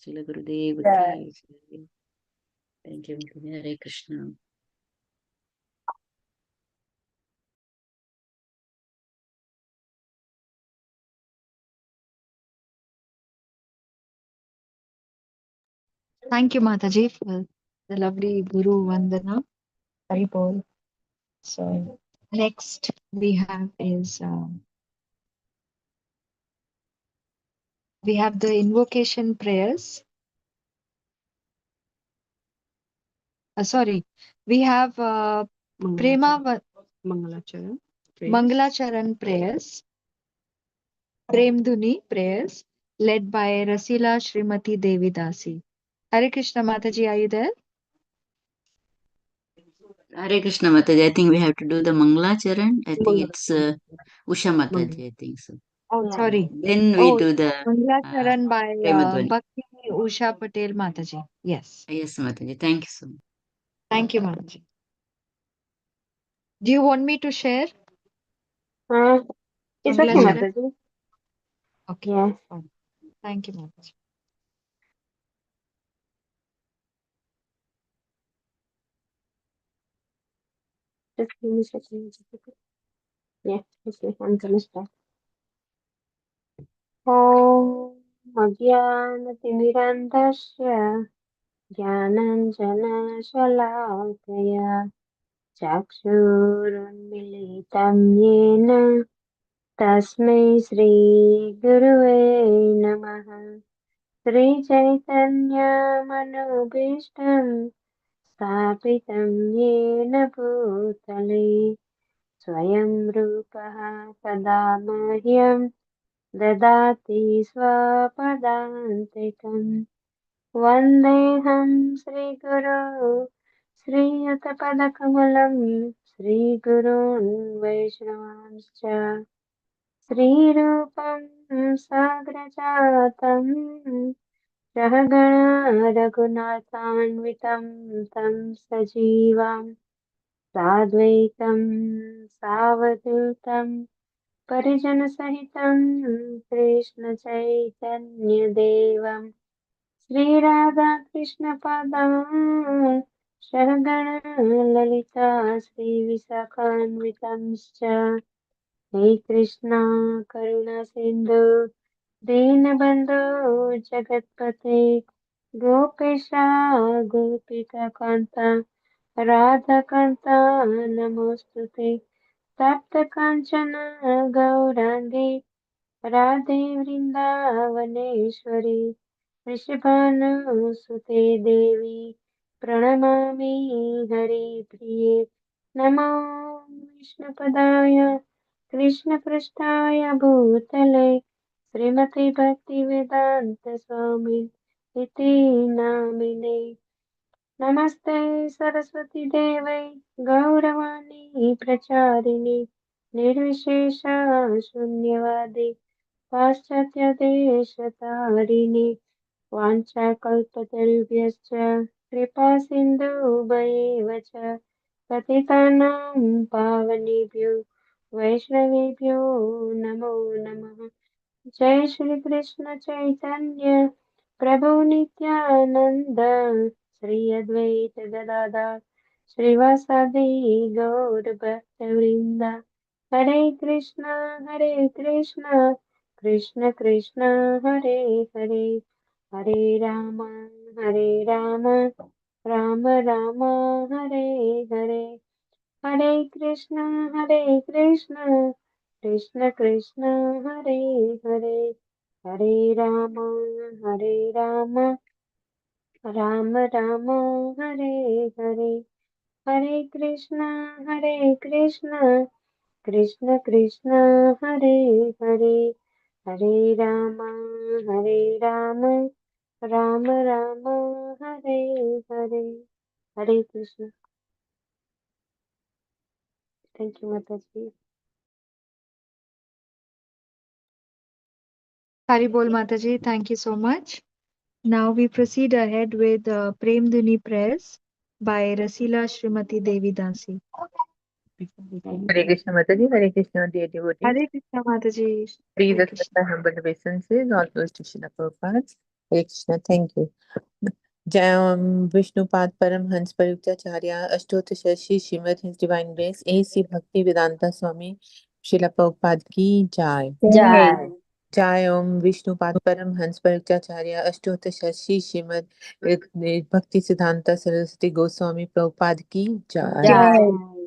शिल गुरुदेव की जय thank you Hare Krishna Thank you, Mataji, for the lovely Guru Vandana. Haribol. So next we have is we have the invocation prayers. Sorry, we have Mangalacharan Mangalacharan prayers, Prem Dhuni prayers, led by Rasila Srimati Devi Dasi. Hare Krishna Mataji, are you there? Hare Krishna Mataji. I think we have to do the Mangala Charan. I think it's Usha Mataji. I think so. Oh, sorry. Then we Oh, do the Mangalacharan by Premadhvani. Bhakti Usha Patel Mataji. Yes. Yes, Mataji. Thank you so much. Thank you, Mataji. Do you want me to share? It's Mangala okay, Charan? Mataji. Okay. Yes. Fine. Thank you, Mataji. Just give me a second. Yes, okay, I'm gonna start. ॐ अज्ञानतिमिरन्धस्य ज्ञानञ्जनशलाकया चक्षुरुन्मिलितं येन तस्मै श्रीगुरुवे नमः। श्रीचैतन्यमनोभीष्टं स्थापितं येन भूतले स्वयं रूपः तदा मह्यं ददाति स्वपदान्तिकम्। वन्देऽहं श्रीगुरो श्रीयुतपदकमलं श्रीगुरून् वैष्णवांश्च श्रीरूपं साग्रजातं सहगणा रघुनाथान्वितं तं सजीवां साद्वैतं सावधूतं परिजनसहितं कृष्णचैतन्यदेवम् श्रीराधाकृष्णपादान् सहगण ललिता श्रीविशाखान्वितंश्च हे कृष्णा करुणा सिन्धु दीनबन्धो जगत्पते गोपेशा गोपिकान्ता राधाकान्ता नमोऽस्तुते तप्तकाञ्चन गौराङ्गी राधे वृन्दावनेश्वरी वृषभानुसुते देवी प्रणमामि हरिप्रिये नमो विष्णुपदाय कृष्णपृष्ठाय भूतले श्रीमते भक्तिवेदान्तस्वामी इति नामिने नमस्ते सरस्वती देवै गौरवाणी प्रचारिणे निर्विशेषा शून्यवादी पाश्चात्यदेशतारिणे वाञ्छाकल्पतरुभ्यश्च कृपा सिन्धुभैव च पतितानां पावनेभ्यो वैष्णवेभ्यो नमो नमः। जय श्री कृष्ण चैतन्य प्रभु नित्यानंद श्री अद्वैत गदाधर श्रीवासादि गौर भक्तवृंद हरे कृष्णा कृष्ण कृष्ण हरे हरे हरे राम राम राम हरे हरे हरे कृष्ण कृष्ण कृष्ण हरे हरे हरे राम राम राम हरे हरे हरे कृष्ण कृष्ण कृष्ण हरे हरे हरे राम राम राम हरे हरे हरे कृष्ण। थैंक यू माता जी। Haribol Mataji, thank you so much. Now we proceed ahead with Prem Dhuni prayers by Rasila Srimati Devi Dasi. Hare Krishna Mataji, Hare Krishna dear devotees. Hare Krishna Mataji. Please Hare accept Krishna. my humble obeisances, all those to Srila Prabhupada. Hare Krishna, thank you. Jayam Vishnupad Paramhans Parivacharya Ashtotra Shashi Srimad His Divine Grace A.C. Bhakti Vedanta Swami Srila Prabhupada ki Jai. Jai. Jai Om Vishnupad Paramhans Parivacharya Ashtotra Shashi Srimad Bhakti Siddhanta Saraswati Goswami Prabhupada ki Jai. Jai.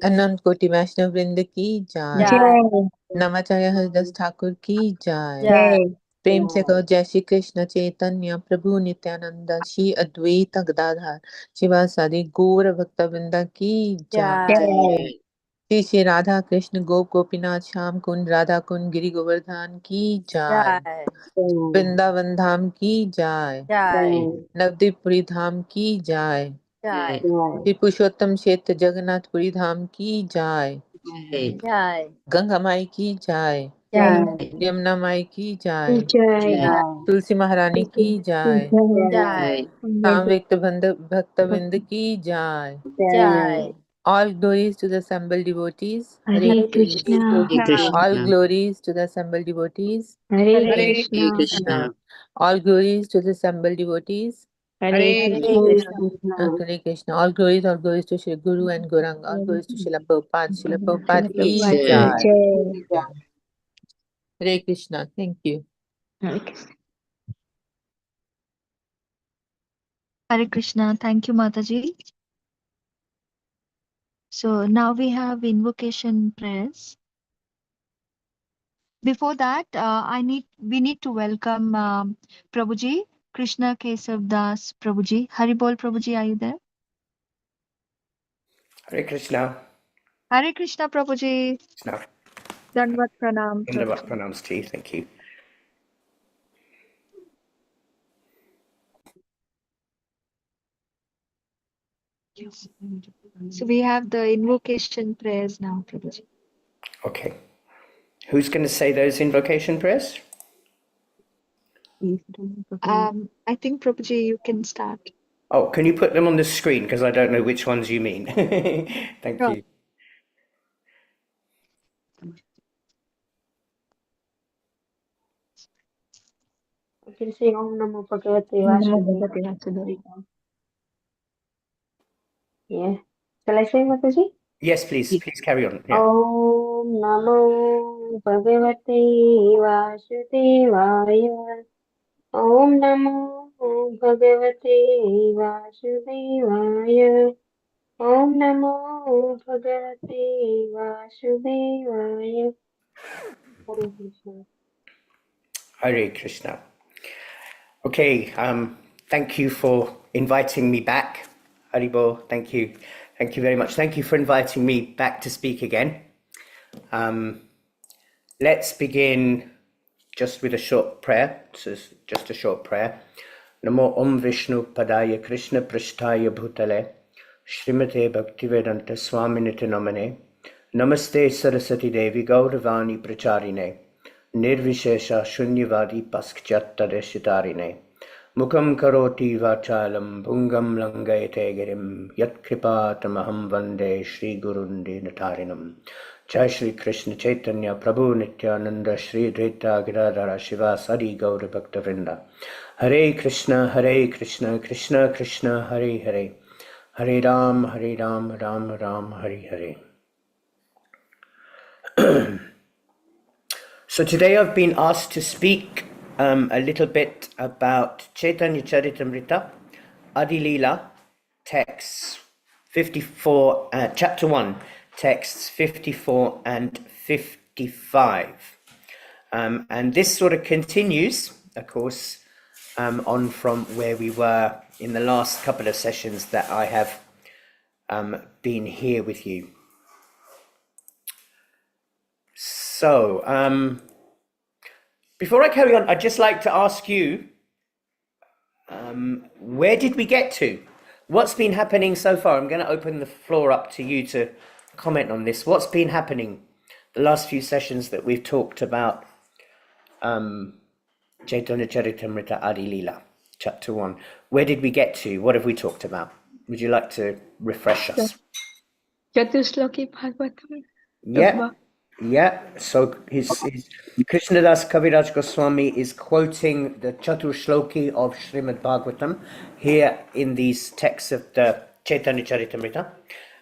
अनंत कोटि वैष्णव वृंद की जय। Jai. नमाचार्य Haridas Thakur की जय। Jai. प्रेम से कहो जय श्री कृष्ण चैतन्य प्रभु नित्यानंद श्री अद्वैत गदाधर शिवासादि गौर भक्त वृंदा की जय। Jai. श्री श्री राधा कृष्ण गोप गोपीनाथ श्याम कुंड राधा कुंड गिरि गोवर्धन की जय। Jai. वृंदावन धाम की जय। Jai. नवदीपपुरी धाम की जय। Jai. श्री पुरुषोत्तम क्षेत्र जगन्नाथपुरी धाम की जय। Jai. गंगा माई की जय। Jai. यमुना माई की जय। Jai. तुलसी महारानी की जय। Jai. सामवेद भक्त विंद की जय। Jai. All glories to the assembled devotees. Hare Krishna. Hare Krishna. All glories to the assembled devotees. Hare Hare Krishna. Krishna. All glories to the assembled devotees. Hare Krishna. Hare Krishna. All glories to Shri Guru and Gauranga. All glories to Srila Prabhupada. Srila Prabhupada ki Jai. jai. Hare Krishna. Thank you. Hare Krishna. Hare Krishna. Thank you, Mataji. So now we have invocation prayers. Before that, we need to welcome Prabhuji, Krishna Keshav Das Prabhuji. Haribol Prabhuji, are you there? Hare Krishna. Hare Krishna Prabhuji. Krishna. Dandavat Pranam Dandavat Prabhuji. pranams to you. Thank you. So we have the invocation prayers now, Prabhuji. Okay. Who's going to say those invocation prayers? I think Prabhuji, you can start. Oh, can you put them on the screen? Because I don't know which ones you mean. Thank Sure. you. I can say Om Namo Bhagavate Vasudevaya. Yeah. Shall I say, Mataji? Yes, please. Please carry on. Yeah. Om Namo Bhagavate Vasudevaya. Om Namo Bhagavate Vasudevaya. Om Namo Bhagavate Vasudevaya. Hare Krishna. Hare Krishna. Okay. Thank you for inviting me back. Haribo, thank you. Thank you very much. Thank you for inviting me back to speak again. Let's begin just with a short prayer. This is just a short prayer. Namo Om Vishnu Padaya Krishna Prishtaya Bhutale Shrimate Bhaktivedanta Swaminiti Namane Namaste Saraswati Devi Gauravani Pracharine Nirvishesha Shunyavadi Paskchattare Shitarine Mukam Karoti Vachalam Bhungam Langayate Girim Yatkripatamaham Vande Shri Gurundi Natarinam Jai Shri Krishna Chaitanya Prabhu Nityananda Shri Dvaita Giradhara Shiva Sari Gaura Bhakta Vrinda Hare Krishna Krishna Krishna Hare Hare Hare Ram Ram Ram Hare Hare. So today I've been asked to speak a little bit about Chaitanya Charitamrita, Adi-lila, texts 54, chapter 1, texts 54 and 55. And this sort of continues, of course, on from where we were in the last couple of sessions that I have been here with you. So, before I carry on, I'd just like to ask you, where did we get to? What's been happening so far? I'm going to open the floor up to you to comment on this. What's been happening the last few sessions that we've talked about Chaitanya Charitamrita Adi-lila, chapter 1. Where did we get to? What have we talked about? Would you like to refresh us? Chatushloki Bhagavatam. Yeah. So his Krishnadas Kaviraj Goswami is quoting the Chaturshloki of Srimad Bhagavatam here in these texts of the Chaitanya Charitamrita.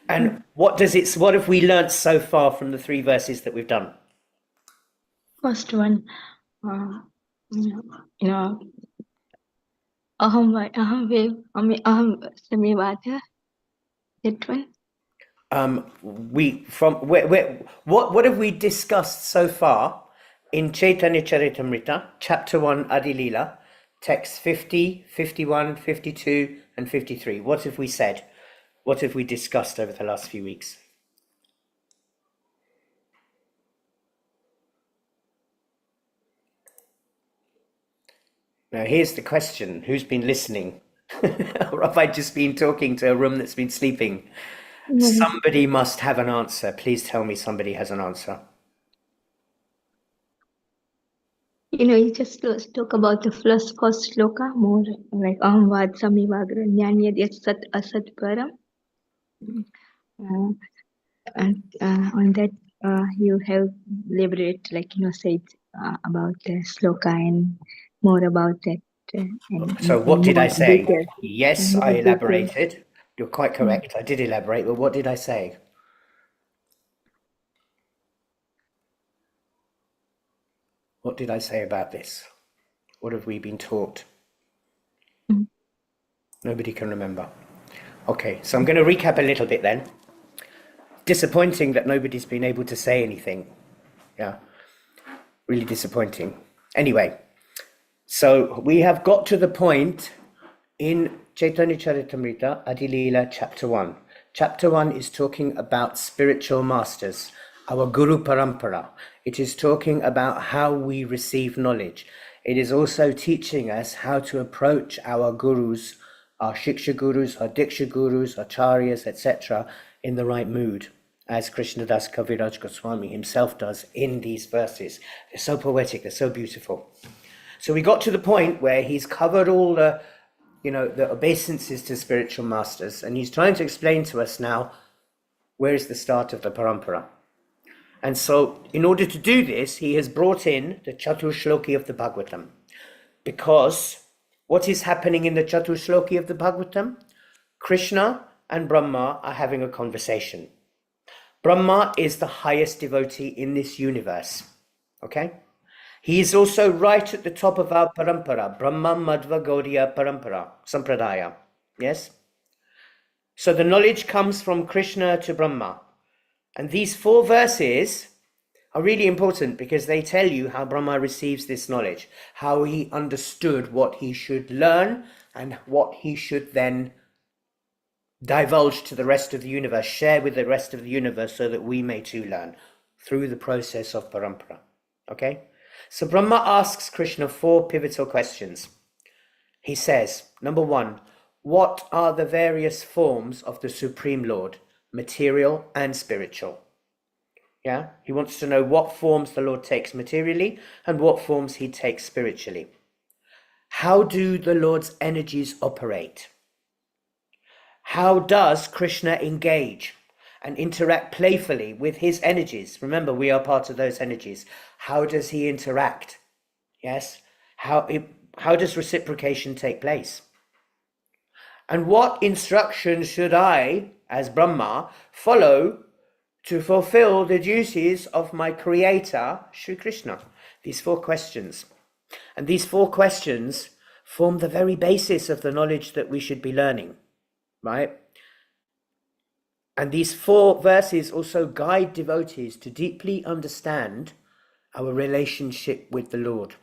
And what have we learnt so far from the 3 verses that we've done? First one, Aham Samivada. That one. What have we discussed so far in Chaitanya Charitamrita, chapter 1, Adi-lila, texts 50, 51, 52, and 53? What have we said? What have we discussed over the last few weeks? Now, here's the question. Who's been listening? Or have I just been talking to a room that's been sleeping? Somebody must have an answer. Please tell me somebody has an answer. You just talk about the first sloka more, like Aham Vad Samivagra Nyanyad Yat Sat Asat Param. And on that, you have elaborate, said about the sloka and more about that and So what in did I more say? detail. Yes, In I more detail. elaborated. You're quite correct. I did elaborate, but what did I say? What did I say about this? What have we been taught? Mm. Nobody can remember. Okay, so I'm going to recap a little bit then. Disappointing that nobody's been able to say anything. Yeah, really disappointing. Anyway, so we have got to the point in Chaitanya Charitamrita, Adi-lila, chapter 1. Chapter 1 is talking about spiritual masters, our Guru Parampara. It is talking about how we receive knowledge. It is also teaching us how to approach our gurus, our Shiksha gurus, our Diksha gurus, acharyas, etc., in the right mood, as Krishnadas Kaviraj Goswami himself does in these verses. They're so poetic, they're so beautiful. So we got to the point where he's covered all the obeisances to spiritual masters, and he's trying to explain to us now where is the start of the parampara. And so in order to do this, he has brought in the Chatur Shloki of the Bhagavatam, because what is happening in the Chatur Shloki of the Bhagavatam? Krishna and Brahma are having a conversation. Brahma is the highest devotee in this universe, okay? He is also right at the top of our parampara, Brahma Madhva Gaudiya Parampara, Sampradaya. Yes? So the knowledge comes from Krishna to Brahma. And these 4 verses are really important because they tell you how Brahma receives this knowledge, how he understood what he should learn and what he should then divulge to the rest of the universe, share with the rest of the universe so that we may too learn through the process of parampara. Okay? So Brahma asks Krishna 4 pivotal questions. He says, number 1, what are the various forms of the Supreme Lord, material and spiritual? Yeah, he wants to know what forms the Lord takes materially and what forms he takes spiritually. How do the Lord's energies operate? How does Krishna engage and interact playfully with his energies? Remember, we are part of those energies. How does he interact? Yes. How does reciprocation take place? And what instructions should I, as Brahma, follow to fulfill the duties of my creator, Sri Krishna? These 4 questions. And these 4 questions form the very basis of the knowledge that we should be learning, right? And these 4 verses also guide devotees to deeply understand our relationship with the Lord.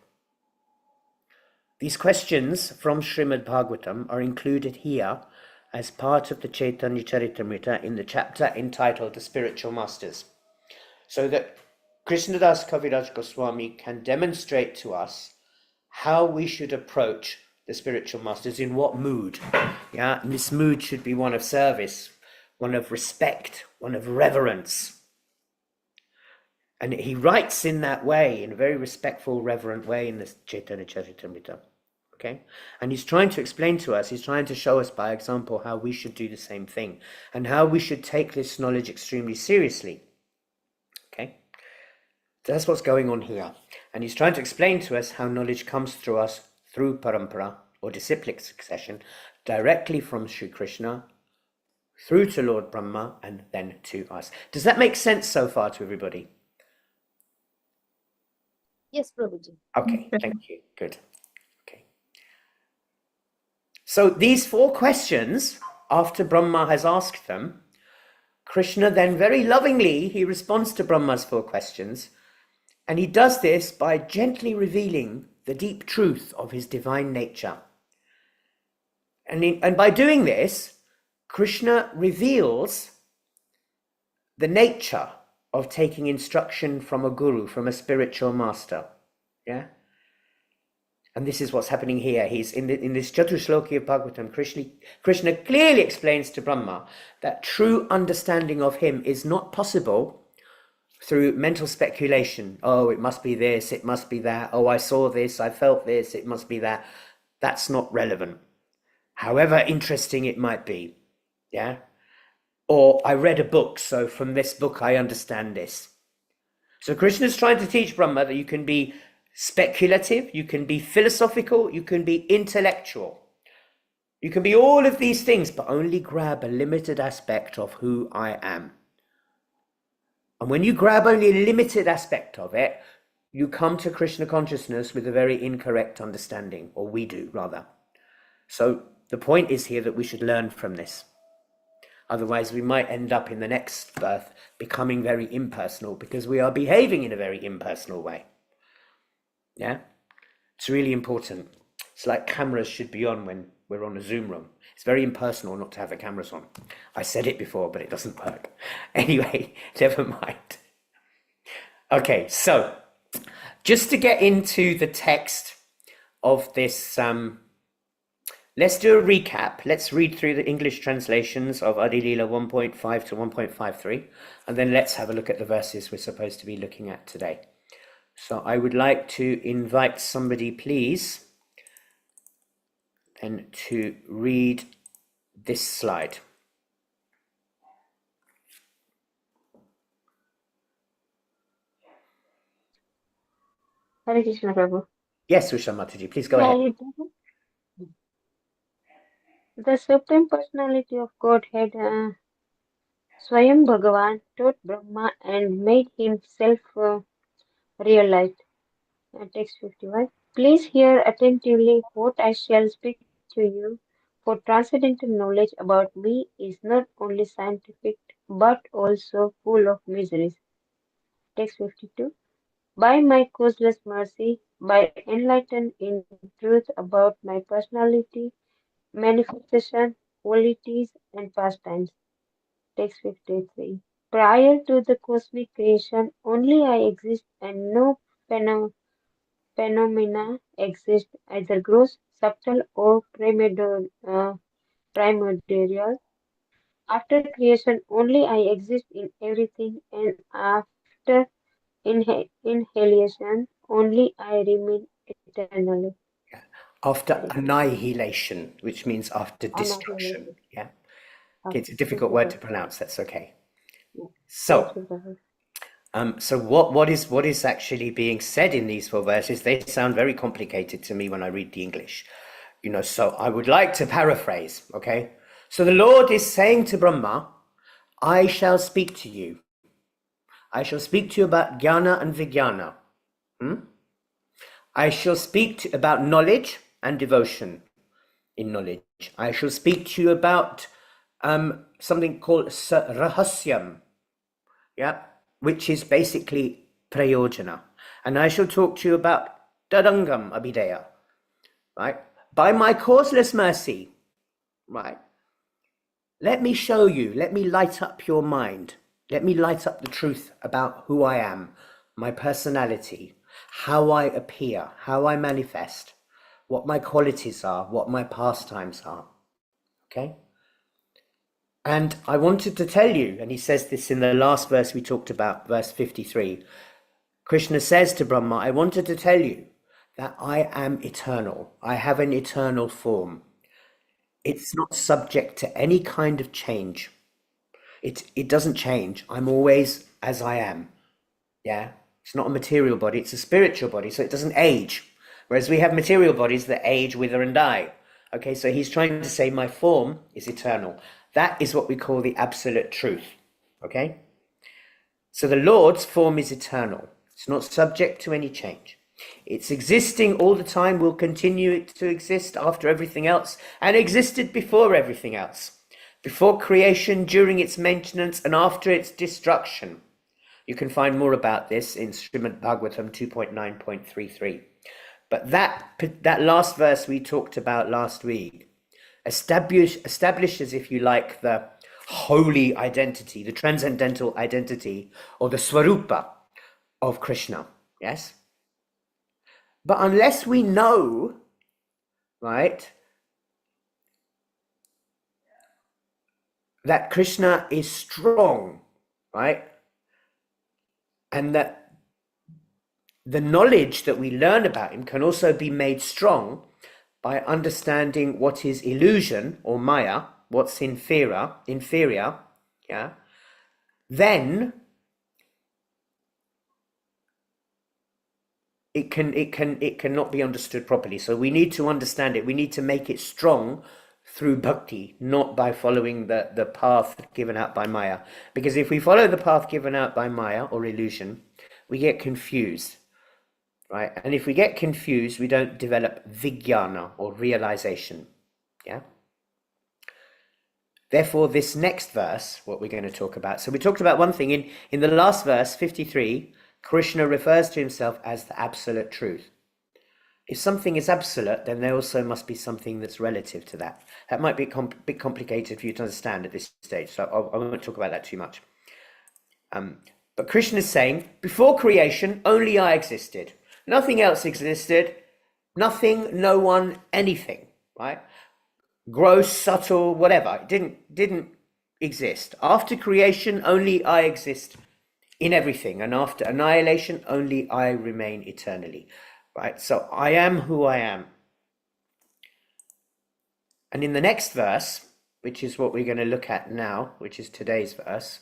These questions from Srimad Bhagavatam are included here as part of the Chaitanya Charitamrita in the chapter entitled The Spiritual Masters, so that Krishnadas Kaviraj Goswami can demonstrate to us how we should approach the spiritual masters, in what mood. Yeah, and this mood should be one of service, one of respect, one of reverence. And he writes in that way, in a very respectful, reverent way in the Chaitanya Charitamrita. Okay? And he's trying to explain to us, he's trying to show us by example how we should do the same thing and how we should take this knowledge extremely seriously. Okay? So that's what's going on here. And he's trying to explain to us how knowledge comes through us through parampara or disciplic succession, directly from Sri Krishna, through to Lord Brahma, and then to us. Does that make sense so far to everybody? Yes, Prabhuji. Okay, thank you. Good. Okay. So these 4 questions, after Brahma has asked them, Krishna then very lovingly, he responds to Brahma's 4 questions, and he does this by gently revealing the deep truth of his divine nature. And by doing this, Krishna reveals the nature of taking instruction from a guru, from a spiritual master. Yeah? And this is what's happening here. He's in this Chatur Shloki of Bhagavatam, Krishna clearly explains to Brahma that true understanding of him is not possible through mental speculation. Oh, it must be this, it must be that. Oh, I saw this, I felt this, it must be that. That's not relevant, however interesting it might be. Yeah? or I read a book, so from this book I understand this. So Krishna's trying to teach Brahma that you can be speculative, you can be philosophical, you can be intellectual. You can be all of these things, but only grab a limited aspect of who I am. And when you grab only a limited aspect of it, you come to Krishna consciousness with a very incorrect understanding, or we do rather. So the point is here that we should learn from this. Otherwise, we might end up in the next birth becoming very impersonal because we are behaving in a very impersonal way. Yeah? It's really important. It's like cameras should be on when we're on a Zoom room. It's very impersonal not to have the cameras on. I said it before, but it doesn't work. Anyway, never mind. Okay, so just to get into the text of this, let's do a recap. Let's read through the English translations of Adi-lila 1.5 to 1.53, and then let's have a look at the verses we're supposed to be looking at today. So I would like to invite somebody, please, and to read this slide. Hare Krishna Prabhu. Yes, Usha Mataji, please go Yeah, ahead. you do. The Supreme Personality of Godhead, Swayam Bhagavan, taught Brahma and made himself realized. Text 51. Please hear attentively what I shall speak to you, for transcendental knowledge about me is not only scientific but also full of miseries. Text 52. By my causeless mercy, by enlightened in truth about my personality, manifestation, qualities, and pastimes. Text 53. Prior to the cosmic creation, only I exist and no phenomena exist, either gross, subtle, or primordial. After creation, only I exist in everything, and after inhalation, only I remain eternally. After annihilation, which means after destruction. Annihilation. Yeah. Ah, Okay, it's a thank difficult you, word sir. to pronounce. That's okay. Yeah, So, thank you, Prabhu. so what is actually being said in these four verses? They sound very complicated to me when I read the English. So I would like to paraphrase. Okay. So the Lord is saying to Brahma, I shall speak to you. I shall speak to you about jnana and vijnana. I shall speak about knowledge and devotion in knowledge. I shall speak to you about something called rahasyam, yeah, which is basically prayojana. And I shall talk to you about dadangam abhideya, right? By my causeless mercy, right? Let me show you, let me light up your mind. Let me light up the truth about who I am, my personality, how I appear, how I manifest, what my qualities are, what my pastimes are. Okay? And I wanted to tell you, and he says this in the last verse we talked about, verse 53. Krishna says to Brahma, I wanted to tell you that I am eternal. I have an eternal form. It's not subject to any kind of change. It doesn't change. I'm always as I am. Yeah? It's not a material body, it's a spiritual body, so it doesn't age. Whereas we have material bodies that age, wither, and die. Okay, so he's trying to say my form is eternal. That is what we call the absolute truth. Okay? So the Lord's form is eternal. It's not subject to any change. It's existing all the time, will continue to exist after everything else, and existed before everything else. Before creation, during its maintenance, and after its destruction. You can find more about this in Srimad Bhagavatam 2.9.33. But that last verse we talked about last week establishes, if you like, the holy identity, the transcendental identity, or the Swarupa of Krishna. Yes? But unless we know, right, that Krishna is strong, right, and that the knowledge that we learn about him can also be made strong by understanding what is illusion or maya, what's inferior, yeah, then it cannot be understood properly. So we need to understand it. We need to make it strong through bhakti, not by following the path given out by Maya. Because if we follow the path given out by Maya or illusion, we get confused, right? And if we get confused, we don't develop vijnana or realization, yeah? Therefore, this next verse, what we're going to talk about. So we talked about one thing in the last verse, 53, Krishna refers to himself as the absolute truth. If something is absolute, then there also must be something that's relative to that. That might be a bit complicated for you to understand at this stage, so I won't talk about that too much. But Krishna is saying, before creation, only I existed. Nothing else existed. Nothing, no one, anything, right? Gross, subtle, whatever. It didn't exist. After creation, only I exist in everything, and after annihilation, only I remain eternally, right? So I am who I am. And in the next verse, which is what we're going to look at now, which is today's verse,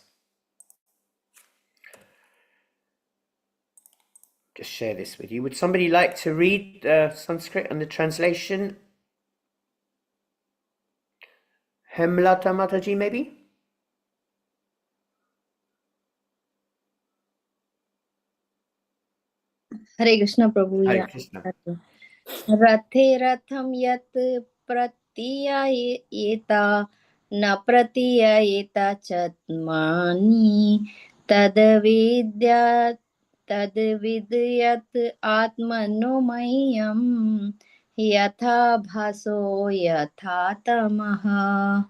just share this with you. Would somebody like to read Sanskrit and the translation? Hemlata Mataji, maybe? Hare Krishna Prabhu. Hare Yeah. Krishna. Rathe ratham yat pratiyayeta na pratiyayeta chatmani tadvidyat atmanomayam yatha bhaso yatha tamaha.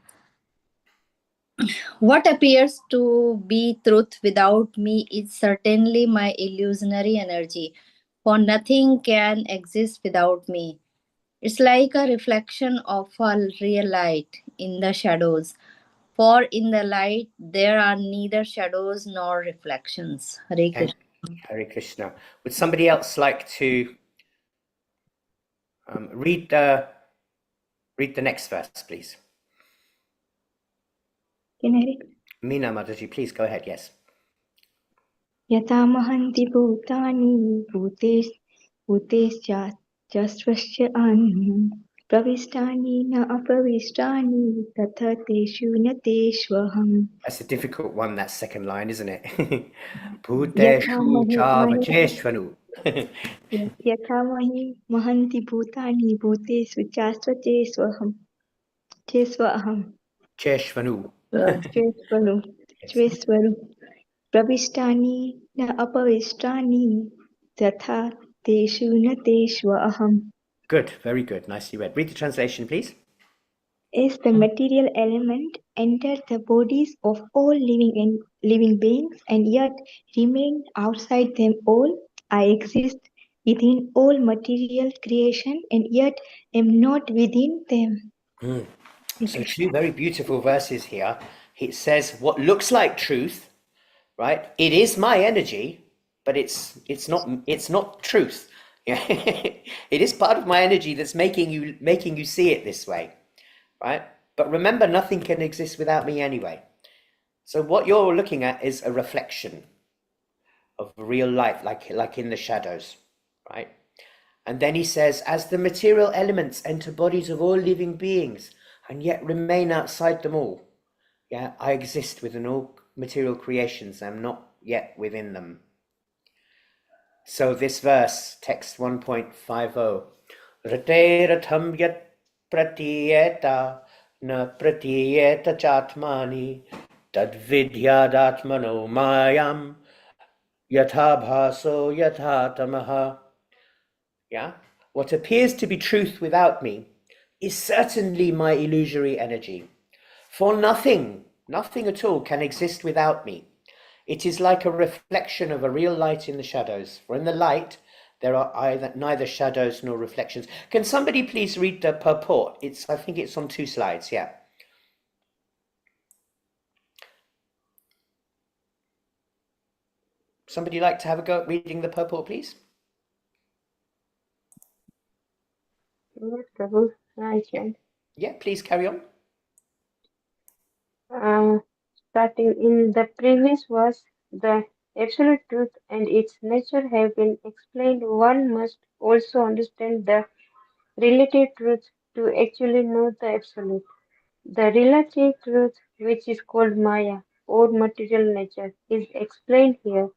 What appears to be truth without me is certainly my illusionary energy, for nothing can exist without me. It's like a reflection of a real light in the shadows. For in the light there are neither shadows nor reflections. Hare And Krishna. Hare Krishna. Would somebody else like to read the next verse, please? Can I read? Meena Mataji, please go ahead. Yes. यथा महन्ति भूतानि भूतेश्चास्वस्य प्रविष्टानि न अपविष्टानि तथा तेषु न तेष्वहम्. That's a difficult one, that second line, isn't it? यथा Bhuteshu cha vacheshvanu. यथा महन्ति भूतानि भूतेषु चास्वचेष्वहम् चेष्वहम् Cheshvanu. चेष्वनु Yes. चेष्वनु प्रविष्टानि न अपविष्टानि तथा तेषु न तेष्वहम्. Good, very good. Nicely read. Read the translation, please. As the material element enters the bodies of all living beings and yet remain outside them all, I exist within all material creation and yet am not within them. So two very beautiful verses here. It says what looks like truth, right? It is my energy, but it's not truth. It is part of my energy that's making you see it this way, right? But remember, nothing can exist without me anyway. So what you're looking at is a reflection of real light, like in the shadows, right? And then he says, as the material elements enter bodies of all living beings and yet remain outside them all, yeah, I exist within all material creations. I'm not yet within them. So this verse, text 1.50, Rate ratham yat pratiyeta na pratiyeta chatmani tad vidyadatmano mayam yatha bhaso yatha tamaha. Yeah, what appears to be truth without me is certainly my illusory energy. For nothing at all can exist without me. It is like a reflection of a real light in the shadows. For in the light, there are neither shadows nor reflections. Can somebody please read the purport? I think it's on 2 slides, yeah. Somebody like to have a go at reading the purport, please? Yes, Prabhu. I can. Yeah, please carry on. Starting in the previous verse, the absolute truth and its nature have been explained. One must also understand the relative truth to actually know the absolute. The relative truth, which is called Maya or material nature, is explained here.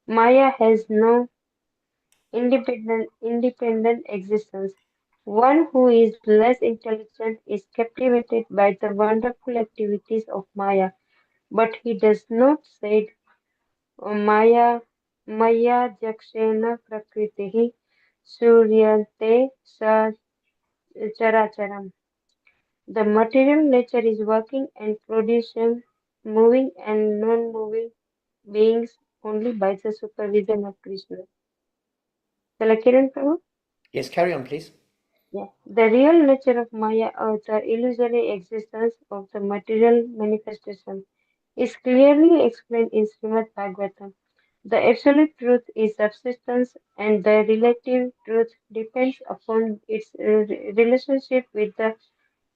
Maya has no independent existence. One who is less intelligent is captivated by the wonderful activities of Maya, but he does not say Maya Maya Jakshena Prakriti Suryante Sa Characharam. The material nature is working and producing moving and non-moving beings only by the supervision of Krishna. Shall I carry on, Prabhu? Yes, carry on, please. Yeah. The real nature of Maya or the illusory existence of the material manifestation is clearly explained in Srimad Bhagavatam. The absolute truth is subsistence and the relative truth depends upon its relationship with the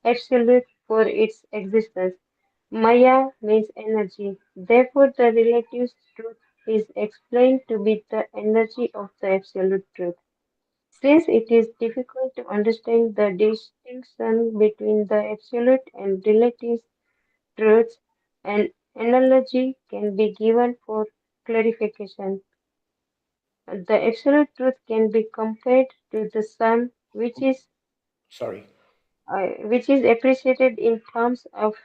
absolute for its existence. Maya means energy. Therefore, the relative truth is explained to be the energy of the absolute truth. Since it is difficult to understand the distinction between the absolute and relative truths, an analogy can be given for clarification. The absolute truth can be compared to the sun, Sorry. which is appreciated in terms of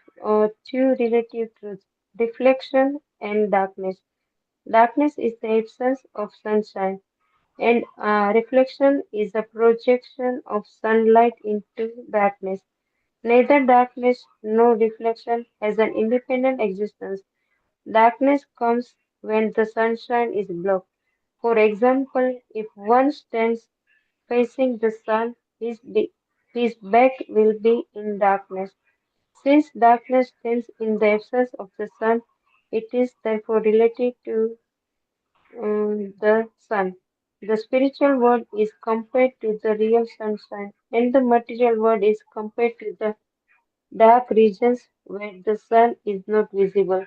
two relative truths, reflection and darkness. Darkness is the absence of sunshine, and reflection is a projection of sunlight into darkness. Neither darkness nor reflection has an independent existence. Darkness comes when the sunshine is blocked. For example, if one stands facing the sun, his back will be in darkness. Since darkness stands in the absence of the sun, it is therefore related to the sun. The spiritual world is compared to the real sunshine, and the material world is compared to the dark regions where the sun is not visible.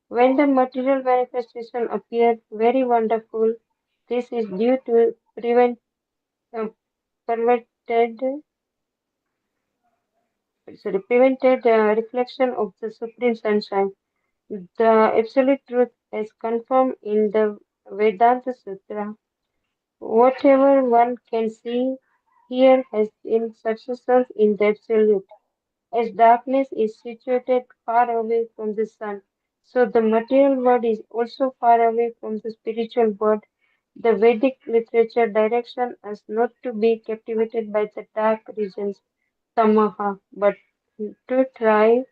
When the material manifestation appear very wonderful, this is due to uh, perverted, prevented reflection of the supreme sunshine. The absolute truth is confirmed in the Vedanta Sutra. Whatever one can see, hear has in subsistence in the absolute. As darkness is situated far away from the sun, so the material world is also far away from the spiritual world. The Vedic literature direction us not to be captivated by the dark regions, tamaha, but to try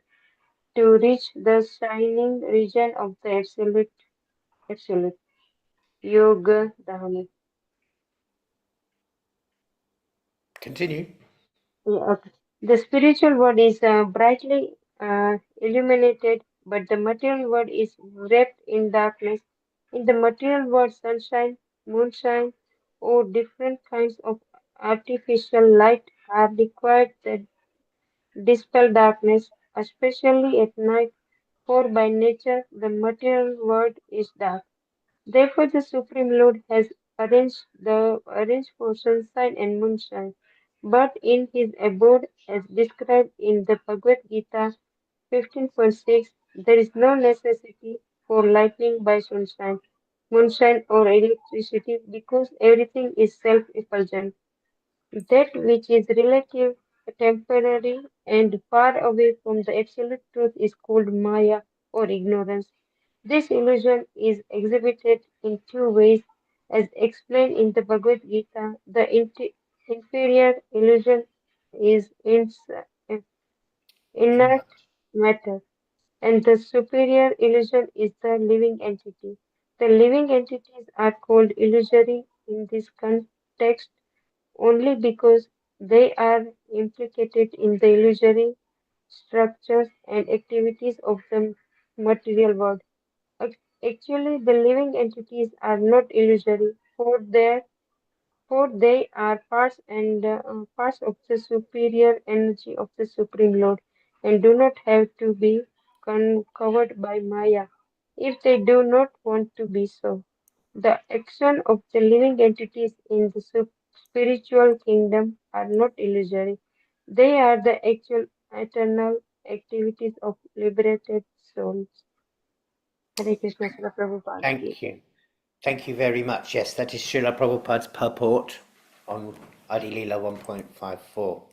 to reach the shining region of the absolute, yoga dharma. Continue. Yeah, okay. The spiritual world is brightly illuminated, but the material world is wrapped in darkness. In the material world, sunshine, moonshine, or different kinds of artificial light are required that dispel darkness, especially at night, for by nature the material world is dark. Therefore, the Supreme Lord has arranged for sunshine and moonshine. But in his abode, as described in the Bhagavad Gita 15.6, there is no necessity for lightning by sunshine, moonshine, or electricity because everything is self-effulgent. That which is relative, temporary, and far away from the absolute truth is called Maya or ignorance. This illusion is exhibited in two ways, as explained in the Bhagavad Gita. The inferior illusion is inert matter, and the superior illusion is the living entity. The living entities are called illusory in this context only because they are implicated in the illusory structures and activities of the material world. Actually, the living entities are not illusory, for they are parts of the superior energy of the Supreme Lord, and do not have to be. covered by Maya if they do not want to be so. The action of the living entities in the spiritual kingdom are not illusory. They are the actual eternal activities of liberated souls. Hare Krishna, Srila Prabhupada ki. Thank you. Thank you very much. Yes, that is Srila Prabhupada's purport on Adi-lila 1.54.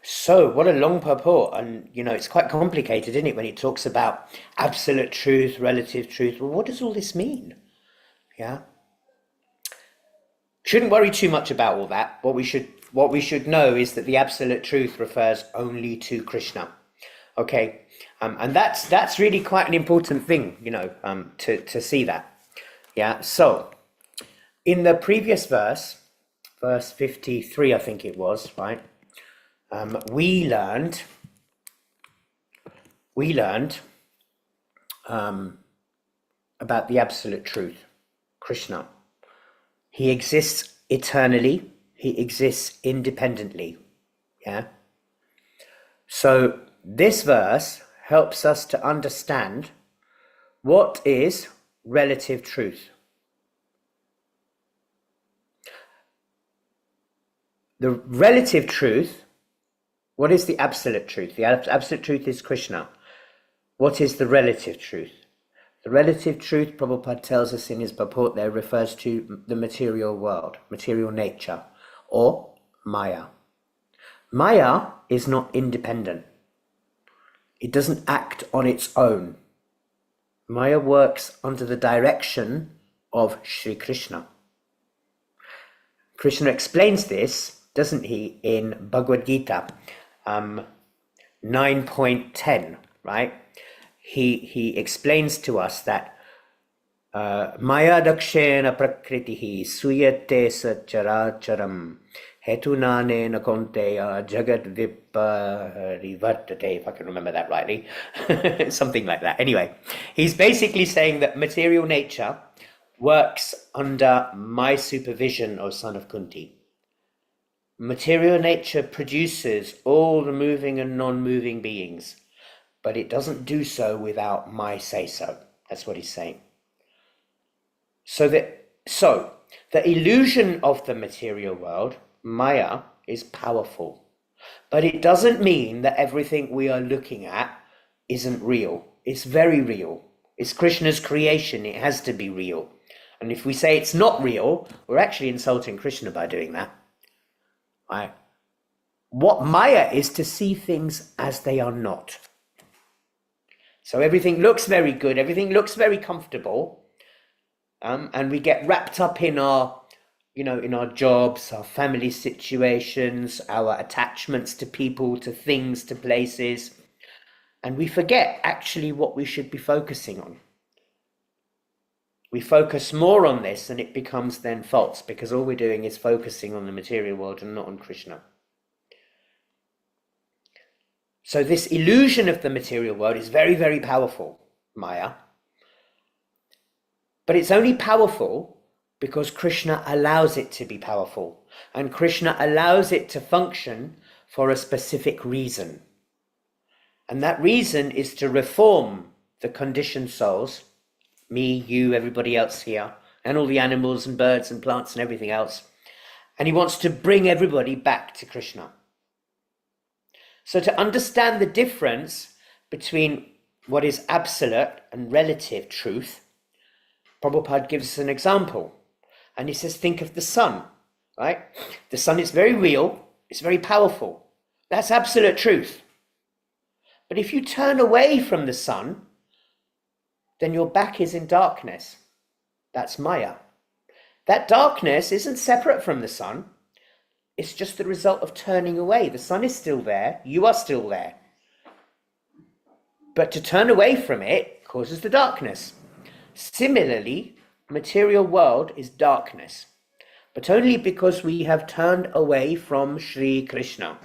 So, what a long purport. And, it's quite complicated, isn't it, when it talks about absolute truth, relative truth. Well, what does all this mean? Yeah. Shouldn't worry too much about all that. What we should know is that the absolute truth refers only to Krishna. Okay. And that's really quite an important thing, to see that. Yeah. So, in the previous verse 53, I think it was, right? We learned about the absolute truth, Krishna. He exists eternally. He exists independently. Yeah. So this verse helps us to understand what is relative truth. The relative truth, what is the absolute truth? The absolute truth is Krishna. What is the relative truth? The relative truth, Prabhupada tells us in his purport there, refers to the material world, material nature, or Maya. Maya is not independent. It doesn't act on its own. Maya works under the direction of Sri Krishna. Krishna explains this, doesn't he, in Bhagavad Gita 9.10, right? He explains to us that Maya dakshena prakritihi suyate characharam hetunane nakonteya jagad viparivartate, if I can remember that rightly. Something like that. Anyway, he's basically saying that material nature works under my supervision, O son of Kunti. Material nature produces all the moving and non-moving beings, but it doesn't do so without my say-so. That's what he's saying. So the illusion of the material world, Maya, is powerful, but it doesn't mean that everything we are looking at isn't real. It's very real. It's Krishna's creation. It has to be real. And if we say it's not real, we're actually insulting Krishna by doing that. Right? What Maya is to see things as they are not. So everything looks very good, everything looks very comfortable, and we get wrapped up in our, in our jobs, our family situations, our attachments to people, to things, to places, and we forget actually what we should be focusing on. We focus more on this and it becomes then false, because all we're doing is focusing on the material world and not on Krishna. So this illusion of the material world is very, very powerful, Maya. But it's only powerful because Krishna allows it to be powerful. And Krishna allows it to function for a specific reason. And that reason is to reform the conditioned souls, me, you, everybody else here, and all the animals and birds and plants and everything else. And he wants to bring everybody back to Krishna. So to understand the difference between what is absolute and relative truth, Prabhupada gives us an example. And he says, think of the sun, right? The sun is very real, it's very powerful. That's absolute truth. But if you turn away from the sun, then your back is in darkness. That's Maya. That darkness isn't separate from the sun. It's just the result of turning away. The sun is still there. You are still there. But to turn away from it causes the darkness. Similarly, material world is darkness, but only because we have turned away from Sri Krishna.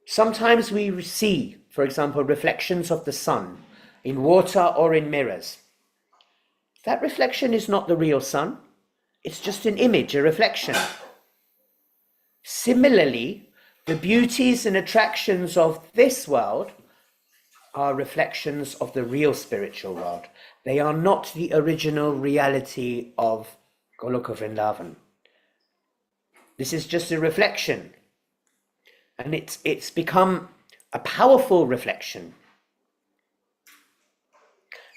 Sometimes we see, for example, reflections of the sun in water or in mirrors. That reflection is not the real sun. It's just an image, a reflection. Similarly, The beauties and attractions of this world are reflections of the real spiritual world. They are not the original reality of Goloka Vrindavan. This is just a reflection, and it's become a powerful reflection.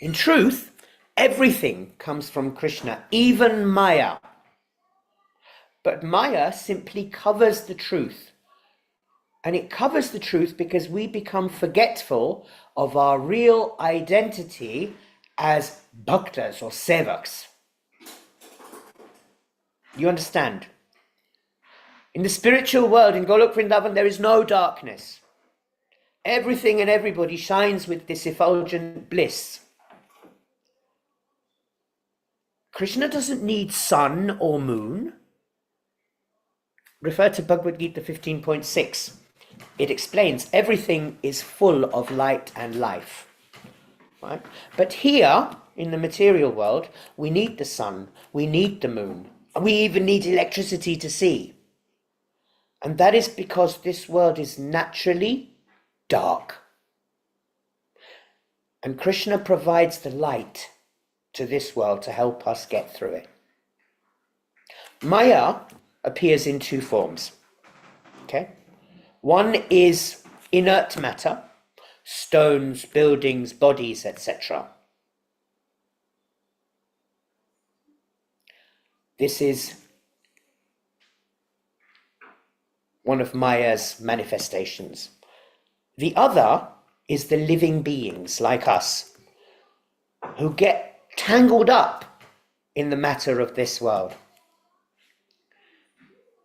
In truth, everything comes from Krishna, even Maya. But Maya simply covers the truth. And it covers the truth because we become forgetful of our real identity as bhaktas or sevaks. You understand? In the spiritual world, in Golok Vrindavan, there is no darkness. Everything and everybody shines with this effulgent bliss. Krishna doesn't need sun or moon. Refer to Bhagavad Gita 15.6. It explains everything is full of light and life. Right? But here, in the material world, we need the sun, we need the moon, we even need electricity to see. And that is because this world is naturally dark. And Krishna provides the light to this world to help us get through it. Maya appears in two forms. Okay? One is inert matter, stones, buildings, bodies, etc. This is one of Maya's manifestations. The other is the living beings like us, who get tangled up in the matter of this world.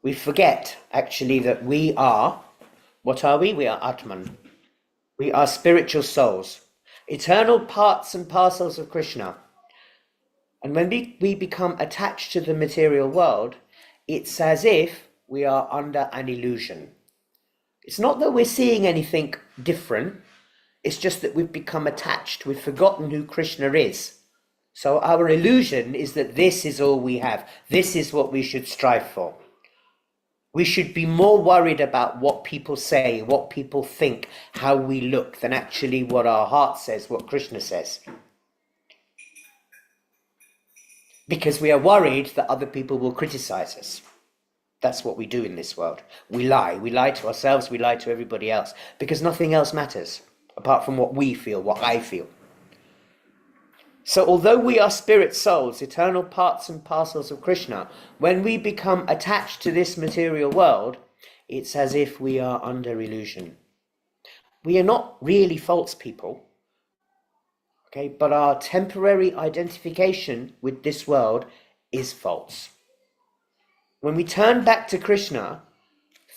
We forget, actually, that we are, what are we? We are Atman. We are spiritual souls, eternal parts and parcels of Krishna. And when we become attached to the material world, it's as if we are under an illusion. It's not that we're seeing anything different, it's just that we've become attached, we've forgotten who Krishna is. So our illusion is that this is all we have, this is what we should strive for. We should be more worried about what people say, what people think, how we look, than actually what our heart says, what Krishna says. Because we are worried that other people will criticize us. That's what we do in this world. We lie to ourselves, we lie to everybody else, because nothing else matters, apart from what we feel, what I feel. So although we are spirit souls, eternal parts and parcels of Krishna, when we become attached to this material world, it's as if we are under illusion. We are not really false people, okay, but our temporary identification with this world is false. When we turn back to Krishna,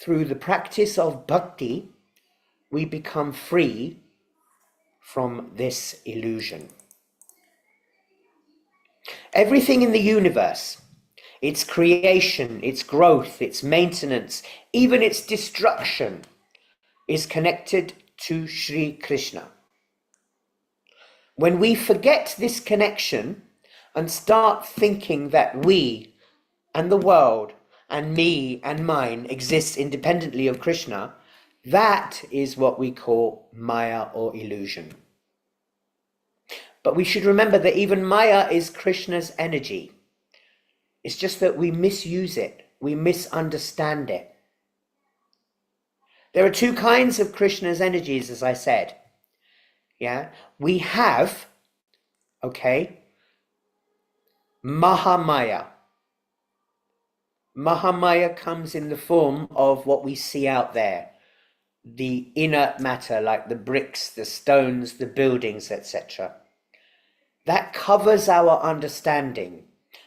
through the practice of bhakti, we become free from this illusion. Everything in the universe, its creation, its growth, its maintenance, even its destruction, is connected to Sri Krishna. When we forget this connection and start thinking that we and the world and me and mine exists independently of Krishna, that is what we call Maya or illusion. But we should remember that even Maya is Krishna's energy. It's just that we misuse it, we misunderstand it. There are two kinds of Krishna's energies, as I said. Yeah, we have, okay, Mahamaya. Mahamaya comes in the form of what we see out there, the inert matter, like the bricks, the stones, the buildings, etc. That covers our understanding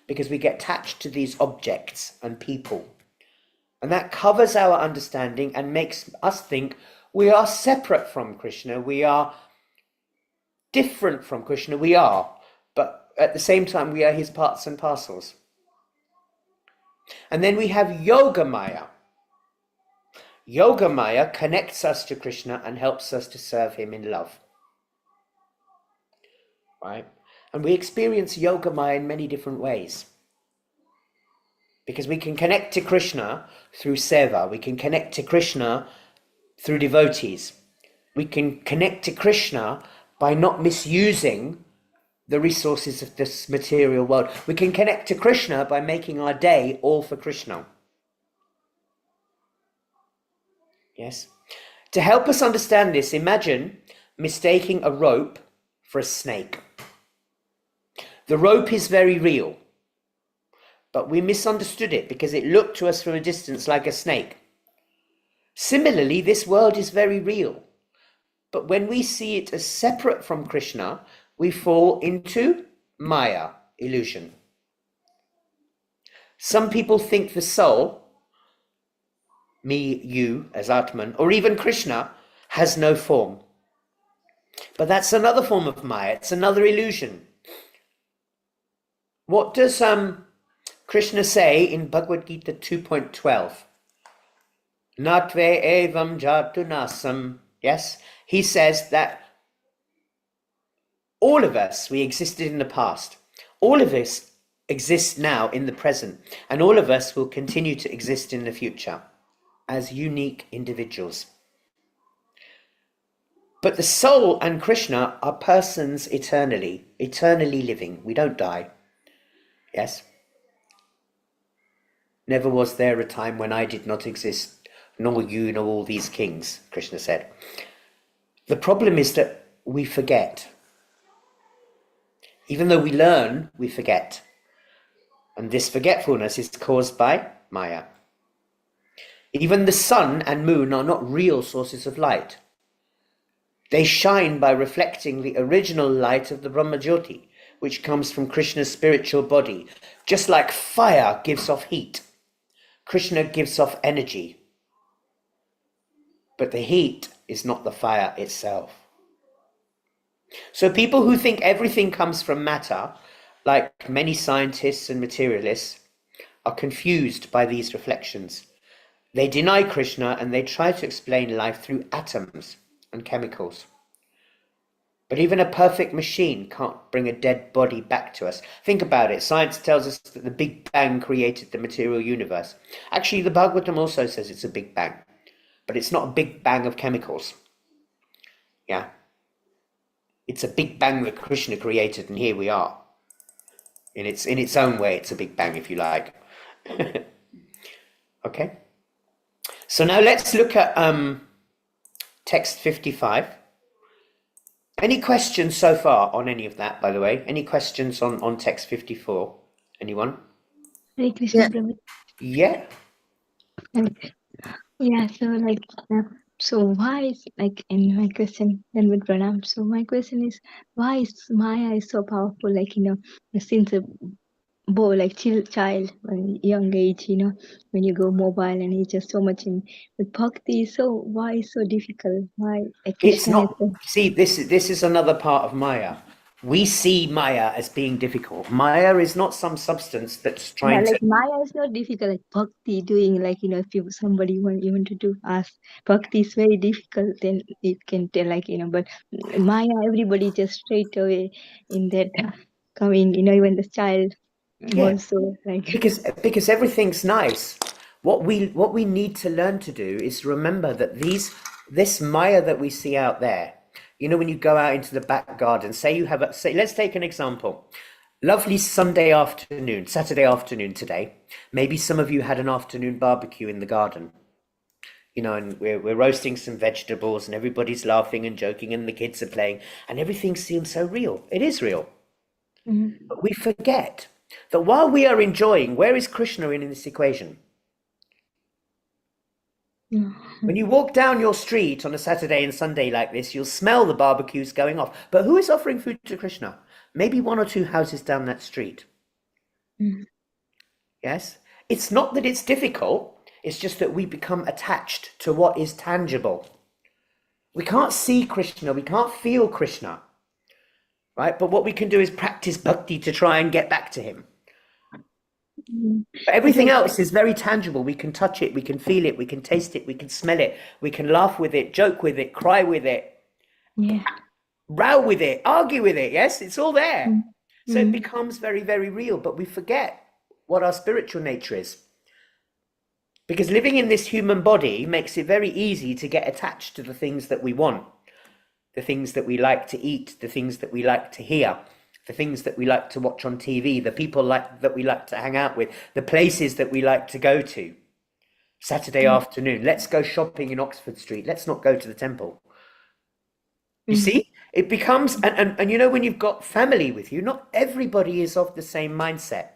because we get attached to these objects and people. And that covers our understanding and makes us think we are separate from Krishna, we are different from Krishna, we are, but at the same time we are his parts and parcels. And then we have Yoga Maya. Yoga Maya connects us to Krishna and helps us to serve him in love. Right? And we experience Yoga Maya in many different ways. because we can connect to Krishna through seva. We can connect to Krishna through devotees. We can connect to Krishna by not misusing the resources of this material world. We can connect to Krishna by making our day all for Krishna. Yes? To help us understand this, imagine mistaking a rope for a snake. The rope is very real, but we misunderstood it because it looked to us from a distance like a snake. Similarly, this world is very real, but when we see it as separate from Krishna, we fall into Maya, illusion. Some people think the soul, me, you, as Atman, or even Krishna, has no form. But that's another form of Maya, it's another illusion. What does Krishna say in Bhagavad Gita 2.12? Natve evam jatu nasam. Yes, he says that all of us, we existed in the past. All of us exist now in the present, and all of us will continue to exist in the future as unique individuals. But the soul and Krishna are persons eternally living. We don't die. Yes? Never was there a time when I did not exist, nor you, nor all these kings, Krishna said. The problem is that we forget. Even though we learn, we forget. And this forgetfulness is caused by Maya. Even the sun and moon are not real sources of light. They shine by reflecting the original light of the Brahmajyoti, which comes from Krishna's spiritual body. Just like fire gives off heat, Krishna gives off energy. But the heat is not the fire itself. So people who think everything comes from matter, like many scientists and materialists, are confused by these reflections. They deny Krishna and they try to explain life through atoms and chemicals. But even a perfect machine can't bring a dead body back to us. Think about it. Science tells us that the Big Bang created the material universe. Actually, the Bhagavatam also says it's a Big Bang. But it's not a Big Bang of chemicals. Yeah. It's a Big Bang that Krishna created, and here we are. In its own way, it's a Big Bang, if you like. Okay. So now let's look at text 55. Any questions so far on any of that, by the way? Any questions on text 54? Anyone? Hare Krishna, Yeah. Prabhu. Yeah. Yeah, so so why is in my question then with Pranam. So my question is why is Maya is so powerful? Since a boy child, when young age, when you go mobile and it's just so much in with bhakti. So why is so difficult? Why It's Krishna is not. See, this is another part of Maya. We see Maya as being difficult. Maya is not some substance that's trying to. Maya is not difficult. Bhakti doing if somebody you want to do ask bhakti is very difficult. Then you can tell but Maya everybody just straight away in that coming even the child Yeah. also Because everything's nice. What we need to learn to do is remember that this Maya that we see out there, when you go out into the back garden, say let's take an example. Lovely Saturday afternoon today. Maybe some of you had an afternoon barbecue in the garden. And we're roasting some vegetables and everybody's laughing and joking and the kids are playing and everything seems so real. It is real. Mhm. But we forget that while we are enjoying, where is Krishna in this equation? When you walk down your street on a Saturday and Sunday like this, you'll smell the barbecues going off. But who is offering food to Krishna? Maybe one or two houses down that street. Mhm. Yes? It's not that it's difficult. It's just that we become attached to what is tangible. We can't see Krishna. We can't feel Krishna. Right? But what we can do is practice bhakti to try and get back to him. But everything else is very tangible. We can touch it, we can feel it, we can taste it, we can smell it, we can laugh with it, joke with it, cry with it, row with it, argue with it. Yes, it's all there. So it becomes very, very real, but we forget what our spiritual nature is. Because living in this human body makes it very easy to get attached to the things that we want, the things that we like to eat, the things that we like to hear, the things that we like to watch on TV, the people that we like to hang out with, the places that we like to go to. Saturday afternoon, let's go shopping in Oxford Street. Let's not go to the temple. You see, it becomes, and you know, when you've got family with you, not everybody is of the same mindset.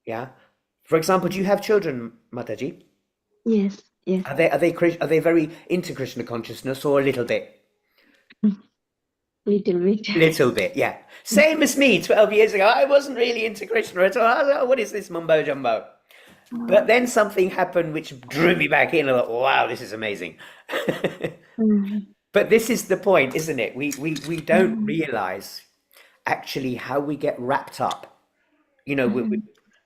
Yeah. For example, do you have children, Mataji? Yes, yes. Are they very into Krishna consciousness, or a little bit? Little bit. Little bit, yeah. Same as me 12 years ago. I wasn't really into Krishna at all. I was like, what is this mumbo jumbo? But then something happened which drew me back in. I thought, wow, this is amazing. But this is the point, isn't it? We don't realize actually how we get wrapped up. You know,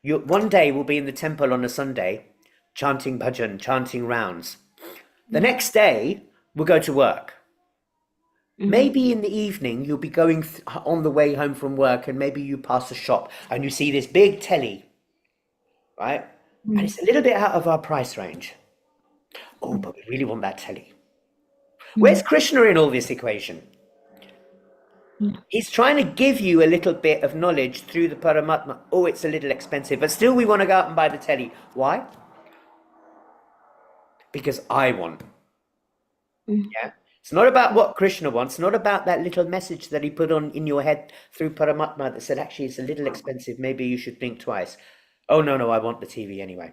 one day we'll be in the temple on a Sunday, chanting bhajan, chanting rounds. The next day, we'll go to work. Maybe in the evening, you'll be going on the way home from work, and maybe you pass a shop and you see this big telly, right? And it's a little bit out of our price range. Oh, but we really want that telly. Where's Krishna in all this equation? He's trying to give you a little bit of knowledge through the Paramatma. Oh, it's a little expensive, but still we want to go out and buy the telly. Why? Because I want. Yeah. It's not about what Krishna wants, not about that little message that he put on in your head through Paramatma that said, actually, it's a little expensive. Maybe you should think twice. Oh, no, I want the TV anyway.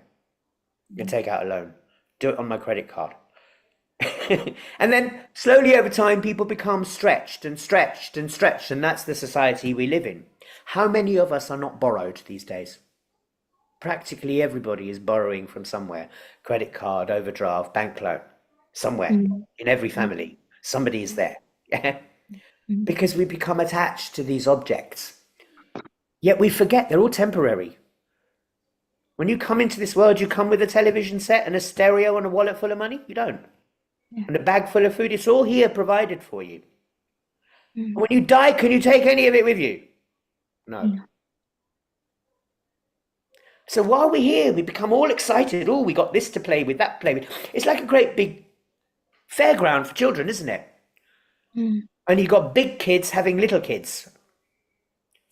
You can take out a loan. Do it on my credit card. And then slowly over time, people become stretched and stretched and stretched. And that's the society we live in. How many of us are not borrowed these days? Practically everybody is borrowing from somewhere. Credit card, overdraft, bank loan, somewhere in every family. Somebody is there. Because we become attached to these objects. Yet we forget they're all temporary. When you come into this world, you come with a television set and a stereo and a wallet full of money? You don't. And a bag full of food. It's all here provided for you. And when you die, can you take any of it with you? No. So while we're here, we become all excited. Oh, we got this to play with, that to play with. It's like a great big fairground for children, isn't it? And you've got big kids having little kids.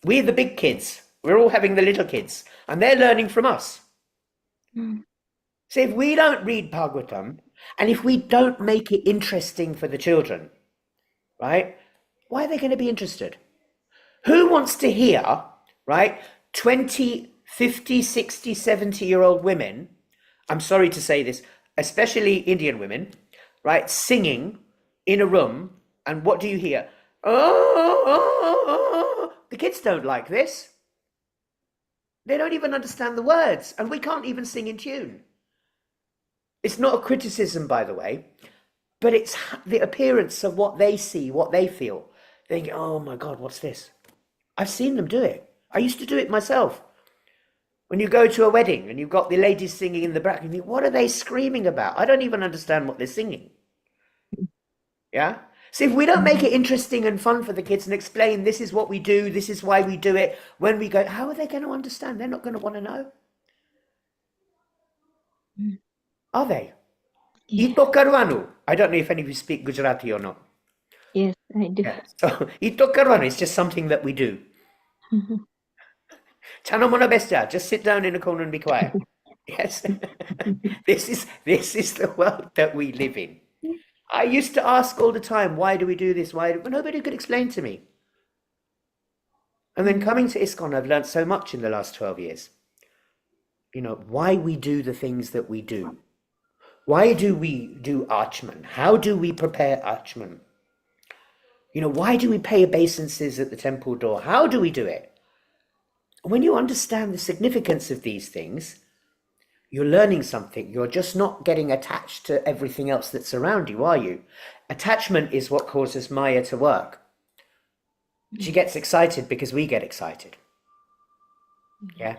We're the big kids. We're all having the little kids. And they're learning from us. So if we don't read Bhagavatam, and if we don't make it interesting for the children, right, why are they going to be interested? Who wants to hear, right, 20, 50, 60, 70-year-old women, I'm sorry to say this, especially Indian women, right, singing in a room, and what do you hear? Oh. The kids don't like this. They don't even understand the words, and we can't even sing in tune. It's not a criticism, by the way, but it's the appearance of what they see, what they feel. They think, oh my God, what's this? I've seen them do it. I used to do it myself. When you go to a wedding and you've got the ladies singing in the back, you think, what are they screaming about? I don't even understand what they're singing. Yeah? So if we don't make it interesting and fun for the kids and explain this is what we do, this is why we do it, when we go, how are they going to understand? They're not going to want to know. Are they? Ito karwanu. I don't know if any of you speak Gujarati or not. Yes, I do. Yeah. So, ito karwanu is just something that we do. Chano mona bestia, just sit down in a corner and be quiet. Yes. This is the world that we live in. I used to ask all the time, why do we do this? But nobody could explain to me. And then coming to ISKCON, I've learned so much in the last 12 years. You know, why we do the things that we do. Why do we do Archman? How do we prepare Archman? You know, why do we pay obeisances at the temple door? How do we do it? When you understand the significance of these things, you're learning something. You're just not getting attached to everything else that's around you, are you? Attachment is what causes Maya to work. She gets excited because we get excited. Yeah.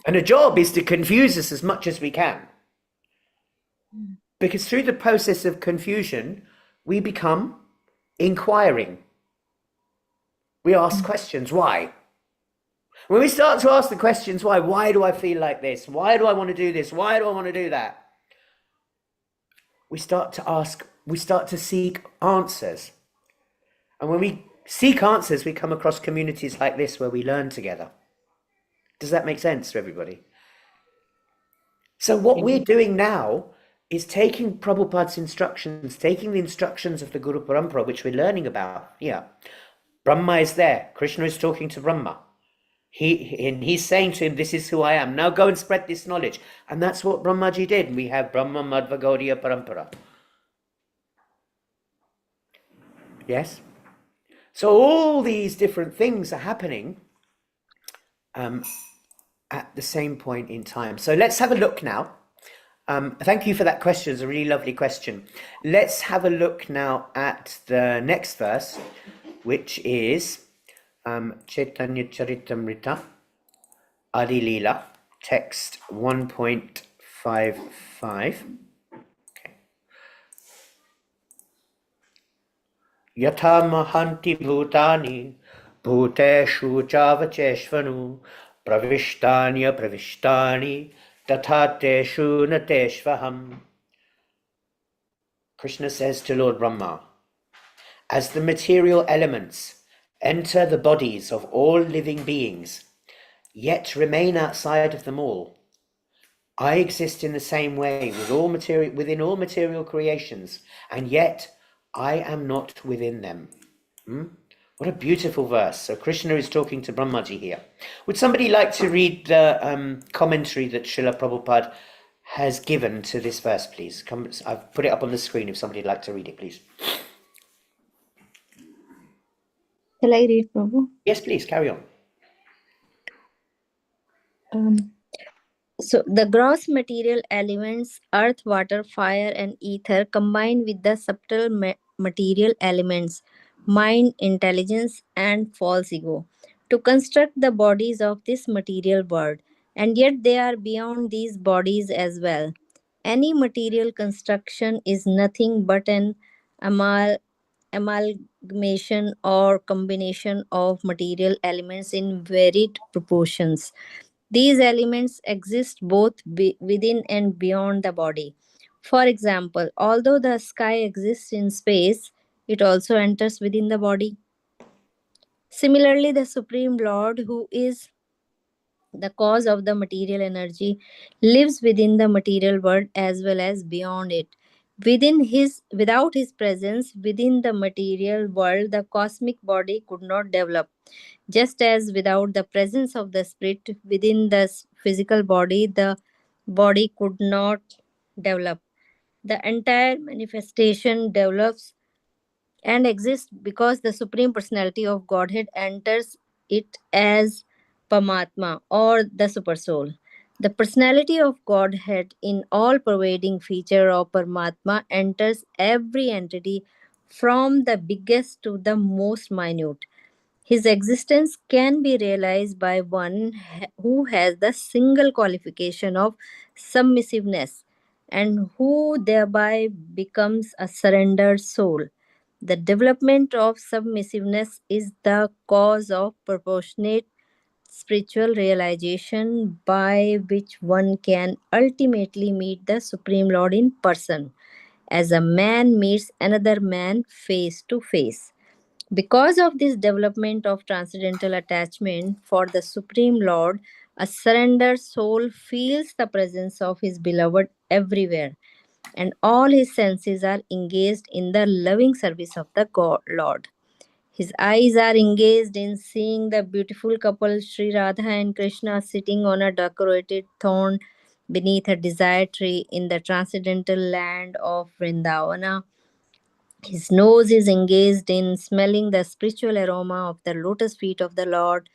And the job is to confuse us as much as we can. Because through the process of confusion, we become inquiring. We ask questions. Why? When we start to ask the questions, why do I feel like this? Why do I want to do this? Why do I want to do that? We start to seek answers. And when we seek answers, we come across communities like this where we learn together. Does that make sense to everybody? So what we're doing now is taking Prabhupada's instructions, taking the instructions of the Guru Parampara, which we're learning about here. Brahma is there. Krishna is talking to Brahma. He's saying to him, this is who I am. Now go and spread this knowledge. And that's what Brahmaji did. We have Brahma Madhva Gaudiya Parampara. Yes? So all these different things are happening at the same point in time. So let's have a look now. Thank you for that question. It's a really lovely question. Let's have a look now at the next verse, which is Chaitanya Charitamrita, Adi-lila, text 1.55. Yatha mahanti bhutani bhuteshu chavacheshvanu pravishtanya pravishtani tatha teshu nateshvaham. Krishna says to Lord Brahma, as the material elements enter the bodies of all living beings, yet remain outside of them all, I exist in the same way within all material creations, and yet I am not within them. What a beautiful verse. So Krishna is talking to Brahmaji here. Would somebody like to read the commentary that Srila Prabhupada has given to this verse, please? I've put it up on the screen if somebody'd like to read it, please. Shall I read, Prabhu? Yes, please, carry on. So the gross material elements, earth, water, fire, and ether, combine with the subtle material elements, mind, intelligence, and false ego, to construct the bodies of this material world. And yet they are beyond these bodies as well. Any material construction is nothing but an amalgamation or combination of material elements in varied proportions. These elements exist both within and beyond the body. For example, although the sky exists in space, it also enters within the body. Similarly, the Supreme Lord, who is the cause of the material energy, lives within the material world as well as beyond it. Without his presence within the material world, the cosmic body could not develop. Just as without the presence of the spirit within the physical body, the body could not develop. The entire manifestation develops and exists because the Supreme Personality of Godhead enters it as Paramatma or the Super Soul. The personality of Godhead, in all pervading feature of Paramatma, enters every entity from the biggest to the most minute. His existence can be realized by one who has the single qualification of submissiveness and who thereby becomes a surrendered soul. The development of submissiveness is the cause of proportionate spiritual realization by which one can ultimately meet the Supreme Lord in person, as a man meets another man face to face. Because of this development of transcendental attachment for the Supreme Lord, a surrendered soul feels the presence of his beloved everywhere, and all his senses are engaged in the loving service of the Lord. His eyes are engaged in seeing the beautiful couple Sri Radha and Krishna sitting on a decorated thorn beneath a desire tree in the transcendental land of Vrindavana. His nose is engaged in smelling the spiritual aroma of the lotus feet of the Lord.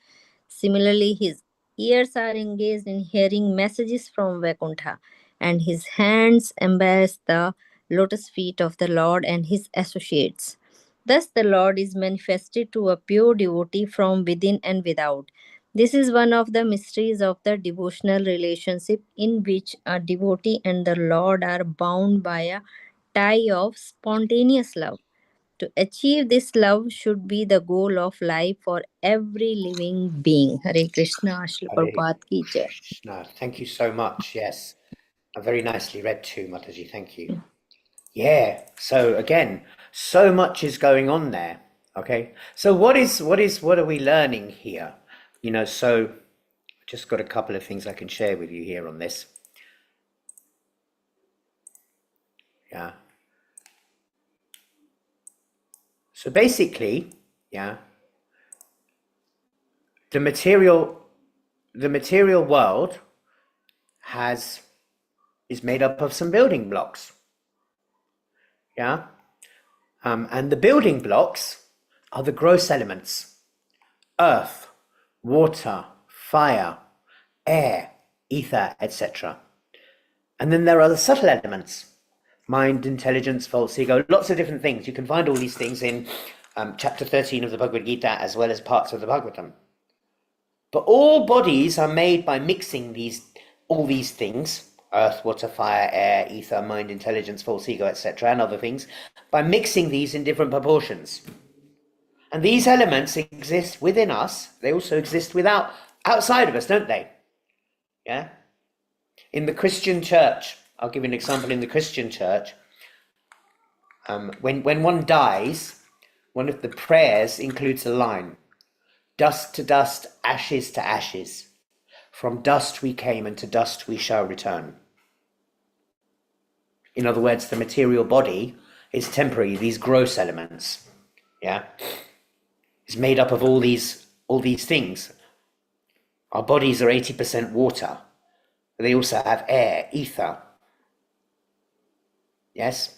Similarly, his ears are engaged in hearing messages from Vaikuntha, and his hands embrace the lotus feet of the Lord and his associates. Thus, the Lord is manifested to a pure devotee from within and without. This is one of the mysteries of the devotional relationship in which a devotee and the Lord are bound by a tie of spontaneous love. To achieve this love should be the goal of life for every living being. Hare Krishna, Srila Hare Prabhupada ki jai. Krishna. Thank you so much. Yes, very nicely read too, Mataji. Thank you. Yeah. So again, so much is going on there. Okay. So what are we learning here? You know, so just got a couple of things I can share with you here on this. Yeah. So basically, yeah, the material world is made up of some building blocks. Yeah. And the building blocks are the gross elements: earth, water, fire, air, ether, etc. And then there are the subtle elements: mind, intelligence, false ego, lots of different things. You can find all these things in chapter 13 of the Bhagavad Gita, as well as parts of the Bhagavatam. But all bodies are made by mixing all these things: earth, water, fire, air, ether, mind, intelligence, false ego, etc., and other things, by mixing these in different proportions. And these elements exist within us. They also exist outside of us, don't they? Yeah. In the Christian church, I'll give you an example. In the Christian church, when one dies, one of the prayers includes a line: dust to dust, ashes to ashes. From dust we came, and to dust we shall return. In other words, the material body is temporary. These gross elements, yeah, is made up of all these things. Our bodies are 80% water. They also have air, ether. Yes?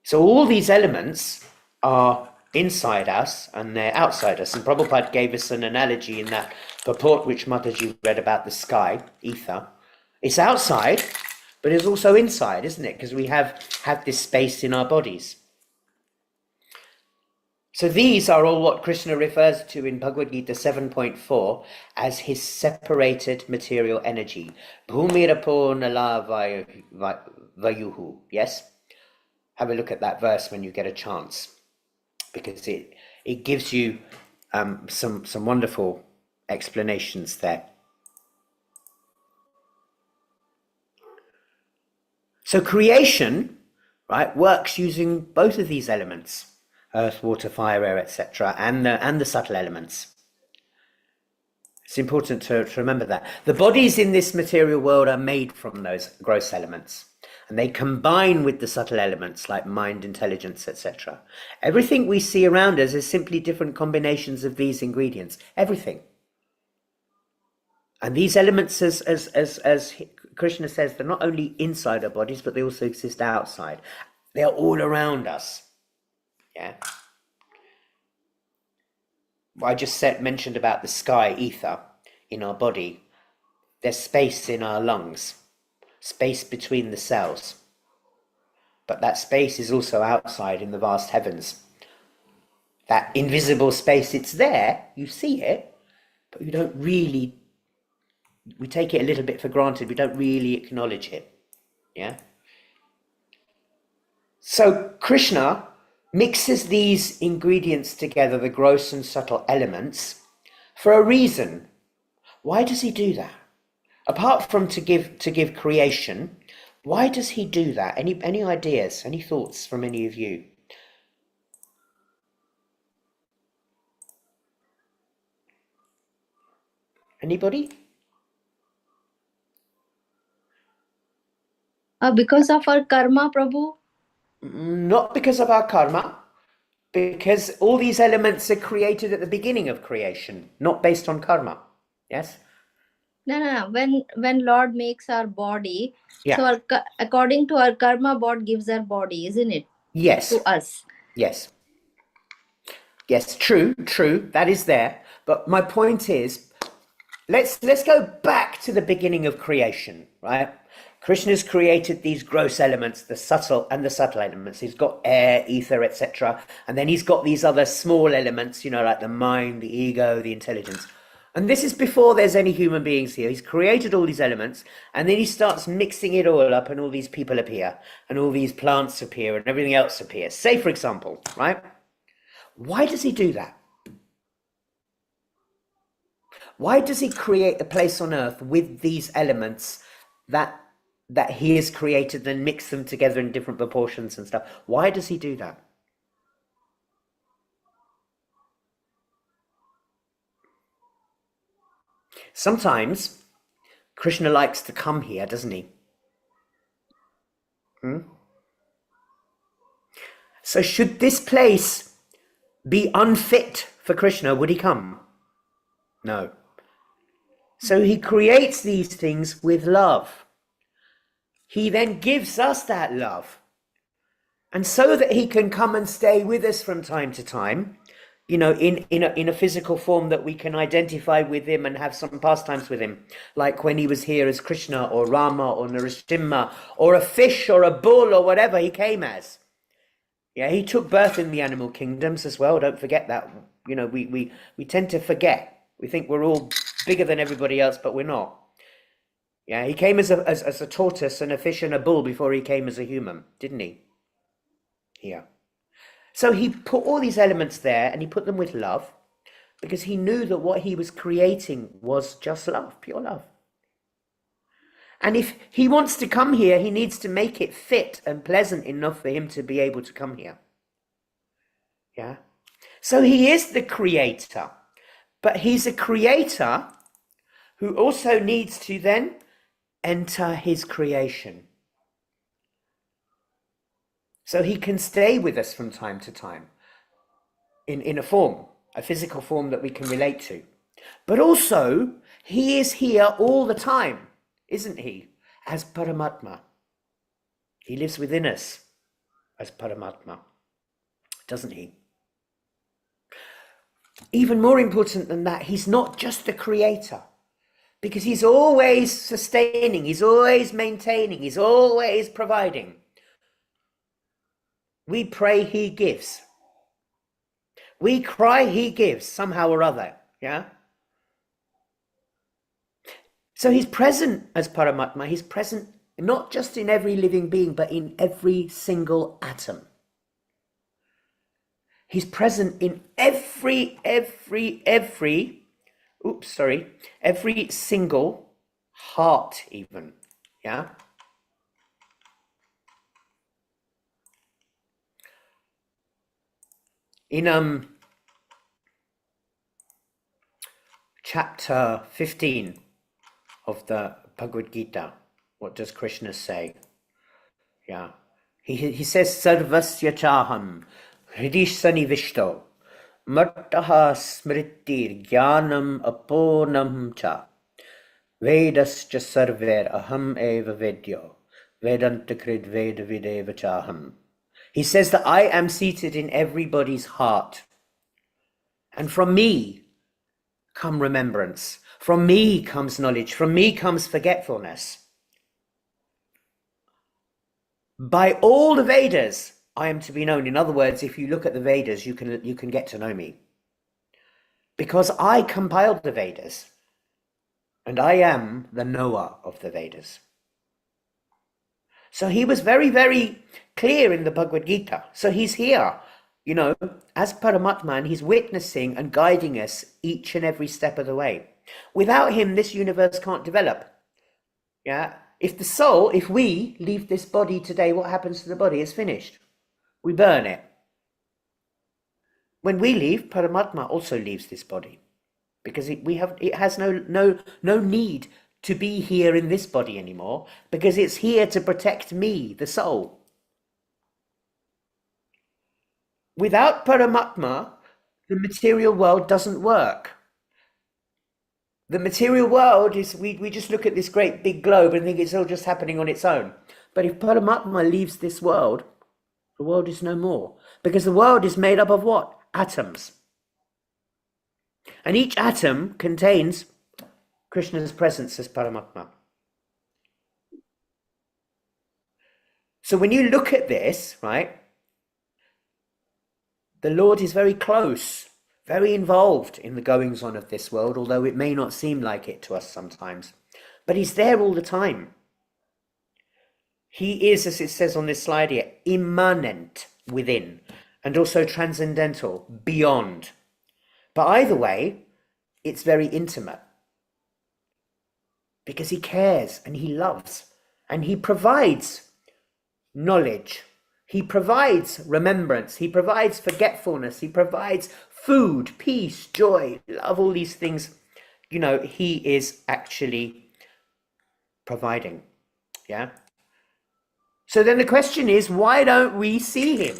So all these elements are inside us and they're outside us. And Prabhupada gave us an analogy in that purport which Mataji read about the sky, ether. It's outside, but it's also inside, isn't it? Because we have this space in our bodies. So these are all what Krishna refers to in Bhagavad Gita 7.4 as his separated material energy. Bhumirapo nala vayuhu. Yes? Have a look at that verse when you get a chance, because it gives you some wonderful explanations there. So creation, right, works using both of these elements: earth, water, fire, air, etc., and the subtle elements. It's important to remember that. The bodies in this material world are made from those gross elements, and they combine with the subtle elements like mind, intelligence, etc. Everything we see around us is simply different combinations of these ingredients. Everything. And these elements, as Krishna says, they're not only inside our bodies, but they also exist outside. They are all around us. Yeah. I just mentioned about the sky ether in our body. There's space in our lungs, space between the cells. But that space is also outside in the vast heavens. That invisible space, it's there, you see it, but we take it a little bit for granted. We don't really acknowledge it. Yeah. So Krishna mixes these ingredients together, the gross and subtle elements, for a reason. Why does he do that? Apart from to give creation, why does he do that? Any ideas, any thoughts from any of you? Anybody? Because of our karma, Prabhu. Not because of our karma, because all these elements are created at the beginning of creation, not based on karma. Yes? No. When Lord makes our body, Yeah. so according to our karma, God gives our body, isn't it? Yes. To us. Yes. Yes, true. That is there. But my point is, let's go back to the beginning of creation, right? Krishna's created these gross elements, the subtle elements. He's got air, ether, etc. And then he's got these other small elements, like the mind, the ego, the intelligence. And this is before there's any human beings here. He's created all these elements, and then he starts mixing it all up, and all these people appear, and all these plants appear, and everything else appears. Say, for example, right? Why does he do that? Why does he create a place on earth with these elements that he has created and mix them together in different proportions and stuff? Why does he do that? Sometimes Krishna likes to come here, doesn't he? So should this place be unfit for Krishna, would he come? No. So he creates these things with love. He then gives us that love. And so that he can come and stay with us from time to time, you know, in a physical form that we can identify with him and have some pastimes with him, like when he was here as Krishna or Rama or Narasimha or a fish or a bull or whatever he came as. Yeah, he took birth in the animal kingdoms as well. Don't forget that. You know, we tend to forget. We think we're all bigger than everybody else, but we're not. Yeah, he came as a tortoise and a fish and a bull before he came as a human, didn't he? Yeah. So he put all these elements there and he put them with love because he knew that what he was creating was just love, pure love. And if he wants to come here, he needs to make it fit and pleasant enough for him to be able to come here. Yeah. So he is the creator, but he's a creator who also needs to then enter his creation. So he can stay with us from time to time in a form, a physical form that we can relate to. But also, he is here all the time, isn't he? As Paramatma. He lives within us as Paramatma, doesn't he? Even more important than that, he's not just the creator, because he's always sustaining, he's always maintaining, he's always providing. We pray, he gives. We cry, he gives, somehow or other, yeah? So he's present as Paramatma, he's present not just in every living being, but in every single atom. He's present in every single heart even, yeah? In chapter 15 of the Bhagavad Gita, what does Krishna say? Yeah, he says, Sarvasya chaham hridishani vishto mattaha smritir jnanam aponam cha vedascha sarver aham eva vedyo vedantakrid veda videva chaham. He says that I am seated in everybody's heart, and from me come remembrance, from me comes knowledge, from me comes forgetfulness. By all the Vedas, I am to be known. In other words, if you look at the Vedas, you can get to know me. Because I compiled the Vedas, and I am the knower of the Vedas. So he was very, very clear in the Bhagavad Gita. So he's here, you know, as Paramatma, and he's witnessing and guiding us each and every step of the way. Without him, this universe can't develop. Yeah. If we leave this body today, what happens to the body? It's finished. We burn it. When we leave, Paramatma also leaves this body, because it has no need to be here in this body anymore, because it's here to protect me, the soul. Without Paramatma, the material world doesn't work. The material world is, we just look at this great big globe and think it's all just happening on its own. But if Paramatma leaves this world, the world is no more. Because the world is made up of what? Atoms. And each atom contains Krishna's presence as Paramatma. So when you look at this, right, the Lord is very close, very involved in the goings on of this world, although it may not seem like it to us sometimes. But he's there all the time. He is, as it says on this slide here, immanent within, and also transcendental, beyond. But either way, it's very intimate, because he cares and he loves and he provides knowledge. He provides remembrance. He provides forgetfulness. He provides food, peace, joy, love, all these things. You know, he is actually providing. Yeah. So then the question is, why don't we see him?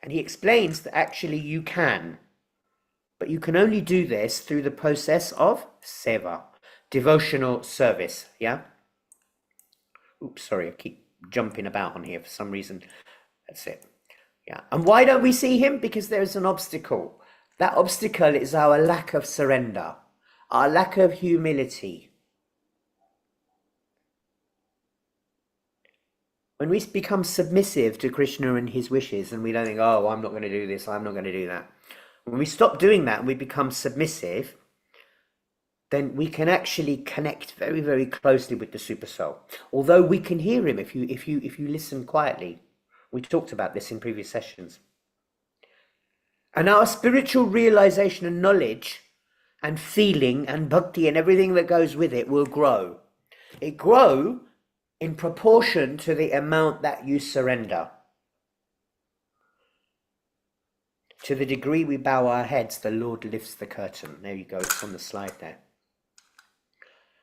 And he explains that actually you can. But you can only do this through the process of seva, devotional service. Yeah. Oops, sorry, I keep jumping about on here for some reason. That's it. Yeah. And why don't we see him? Because there is an obstacle. That obstacle is our lack of surrender, our lack of humility. When we become submissive to Krishna and his wishes, and we don't think, oh, I'm not going to do this, I'm not going to do that. When we stop doing that and we become submissive, then we can actually connect very, very closely with the super soul. Although we can hear him if you listen quietly. We talked about this in previous sessions. And our spiritual realization and knowledge and feeling and bhakti and everything that goes with it will grow. It grow in proportion to the amount that you surrender. To the degree we bow our heads, the Lord lifts the curtain. There you go, it's on the slide there.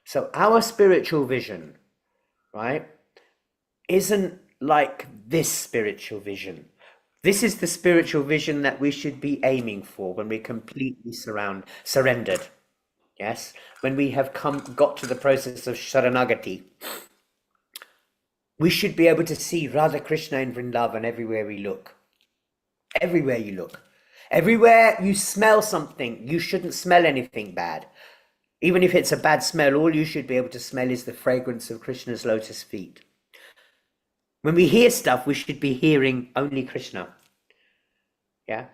So our spiritual vision, right, isn't like this spiritual vision. This is the spiritual vision that we should be aiming for when we're completely surrendered. Yes, when we have got to the process of Sharanagati, we should be able to see Radha Krishna in Vrindavan everywhere we look. Everywhere you look. Everywhere you smell something, you shouldn't smell anything bad. Even if it's a bad smell, all you should be able to smell is the fragrance of Krishna's lotus feet. When we hear stuff, we should be hearing only Krishna. Yeah?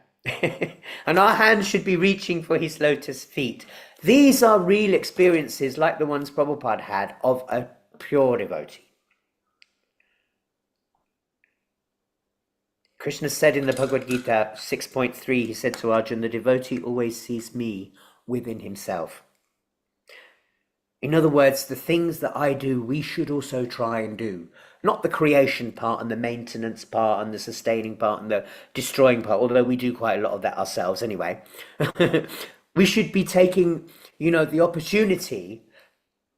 And our hands should be reaching for his lotus feet. These are real experiences like the ones Prabhupada had of a pure devotee. Krishna said in the Bhagavad Gita 6.3, he said to Arjuna, the devotee always sees me within himself. In other words, the things that I do, we should also try and do. Not the creation part and the maintenance part and the sustaining part and the destroying part, although we do quite a lot of that ourselves anyway. We should be taking, the opportunity,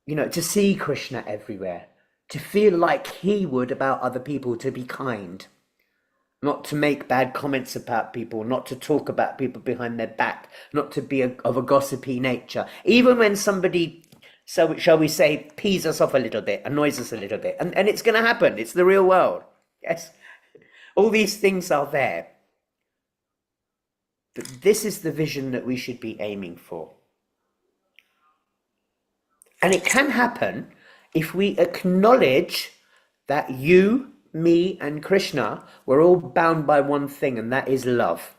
to see Krishna everywhere, to feel like he would about other people, to be kind, not to make bad comments about people, not to talk about people behind their back, not to be of a gossipy nature. Even when somebody, so shall we say, pees us off a little bit, annoys us a little bit. And it's going to happen. It's the real world. Yes. All these things are there. But this is the vision that we should be aiming for. And it can happen if we acknowledge that you, me, and Krishna, we're all bound by one thing, and that is love.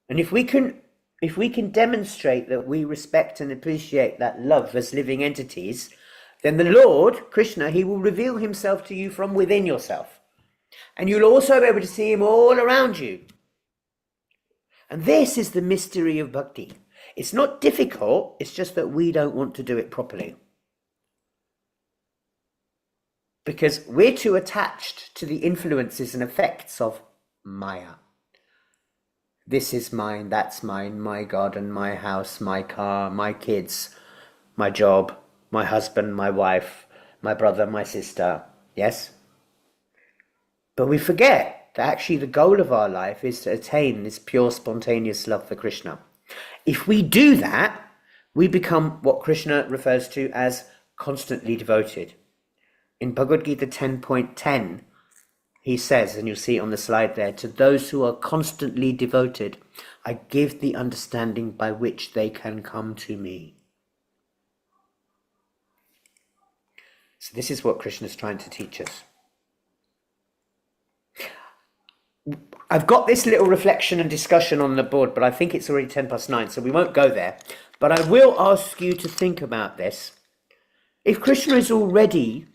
And if we can demonstrate that we respect and appreciate that love as living entities, then the Lord, Krishna, he will reveal himself to you from within yourself. And you'll also be able to see him all around you. And this is the mystery of bhakti. It's not difficult, it's just that we don't want to do it properly. Because we're too attached to the influences and effects of Maya. This is mine, that's mine, my garden, my house, my car, my kids, my job, my husband, my wife, my brother, my sister. Yes? But we forget that actually the goal of our life is to attain this pure, spontaneous love for Krishna. If we do that, we become what Krishna refers to as constantly devoted. In Bhagavad Gita 10.10, he says, and you'll see it on the slide there, to those who are constantly devoted, I give the understanding by which they can come to me. So this is what Krishna is trying to teach us. I've got this little reflection and discussion on the board, but I think it's already 9, so we won't go there. But I will ask you to think about this. If Krishna is already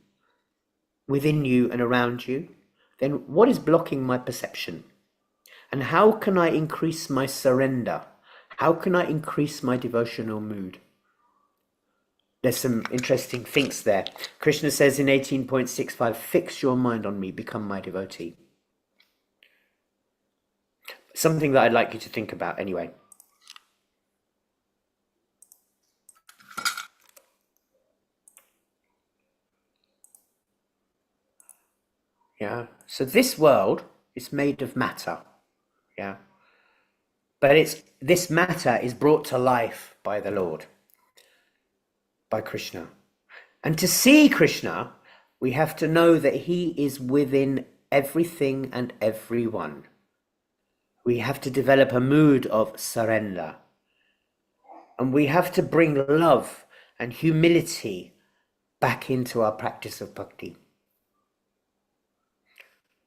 within you and around you, then what is blocking my perception? And how can I increase my surrender? How can I increase my devotional mood? There's some interesting things there. Krishna says in 18.65, fix your mind on me, become my devotee. Something that I'd like you to think about anyway. Yeah. So this world is made of matter. Yeah. But this matter is brought to life by the Lord, by Krishna. And to see Krishna, we have to know that he is within everything and everyone. We have to develop a mood of surrender. And we have to bring love and humility back into our practice of bhakti.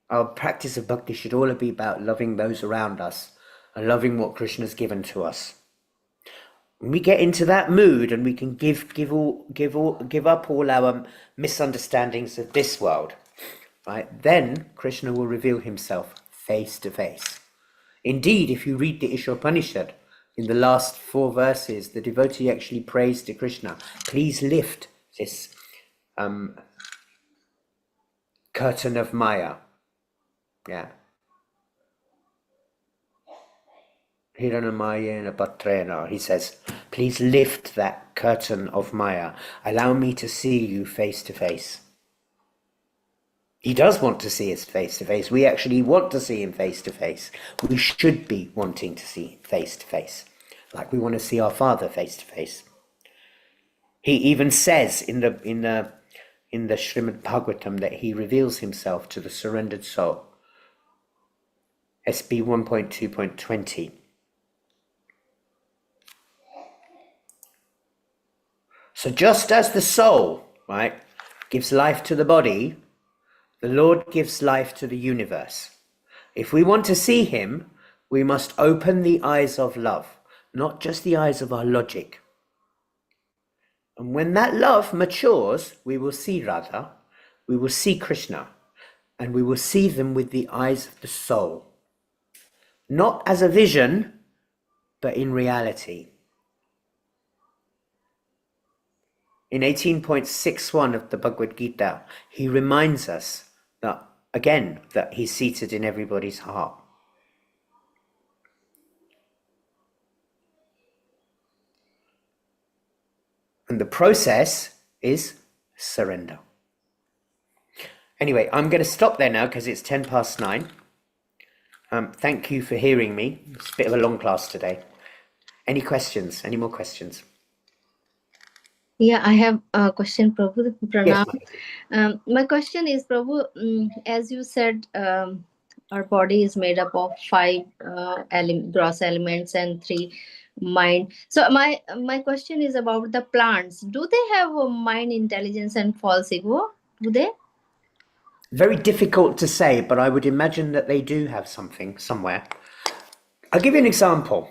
Our practice of bhakti should all be about loving those around us and loving what Krishna's given to us. When we get into that mood and we can give up all our misunderstandings of this world, right? Then Krishna will reveal himself face to face. Indeed, if you read the Ishopanishad, in the last 4 verses, the devotee actually prays to Krishna, please lift this curtain of Maya. Yeah. Hiranamayena Patrena, he says, please lift that curtain of Maya. Allow me to see you face to face. He does want to see us face to face. We actually want to see him face to face. We should be wanting to see him face to face, like we want to see our Father face to face. He even says in the Srimad Bhagavatam that he reveals himself to the surrendered soul. SB 1.2.20. So just as the soul, right, gives life to the body, the Lord gives life to the universe. If we want to see him, we must open the eyes of love, not just the eyes of our logic. And when that love matures, we will see Radha, we will see Krishna, and we will see them with the eyes of the soul. Not as a vision, but in reality. In 18.61 of the Bhagavad Gita, he reminds us that, again, that he's seated in everybody's heart. And the process is surrender. Anyway, I'm going to stop there now because it's 9:10. Thank you for hearing me. It's a bit of a long class today. Any questions? Any more questions? Yeah, I have a question, Prabhu. Yes, Pranam. My question is, Prabhu, as you said, our body is made up of 5 gross elements and 3 mind. So my question is about the plants. Do they have a mind, intelligence, and false ego? Do they? very difficult to say, but I would imagine that they do have something somewhere. I'll give you an example.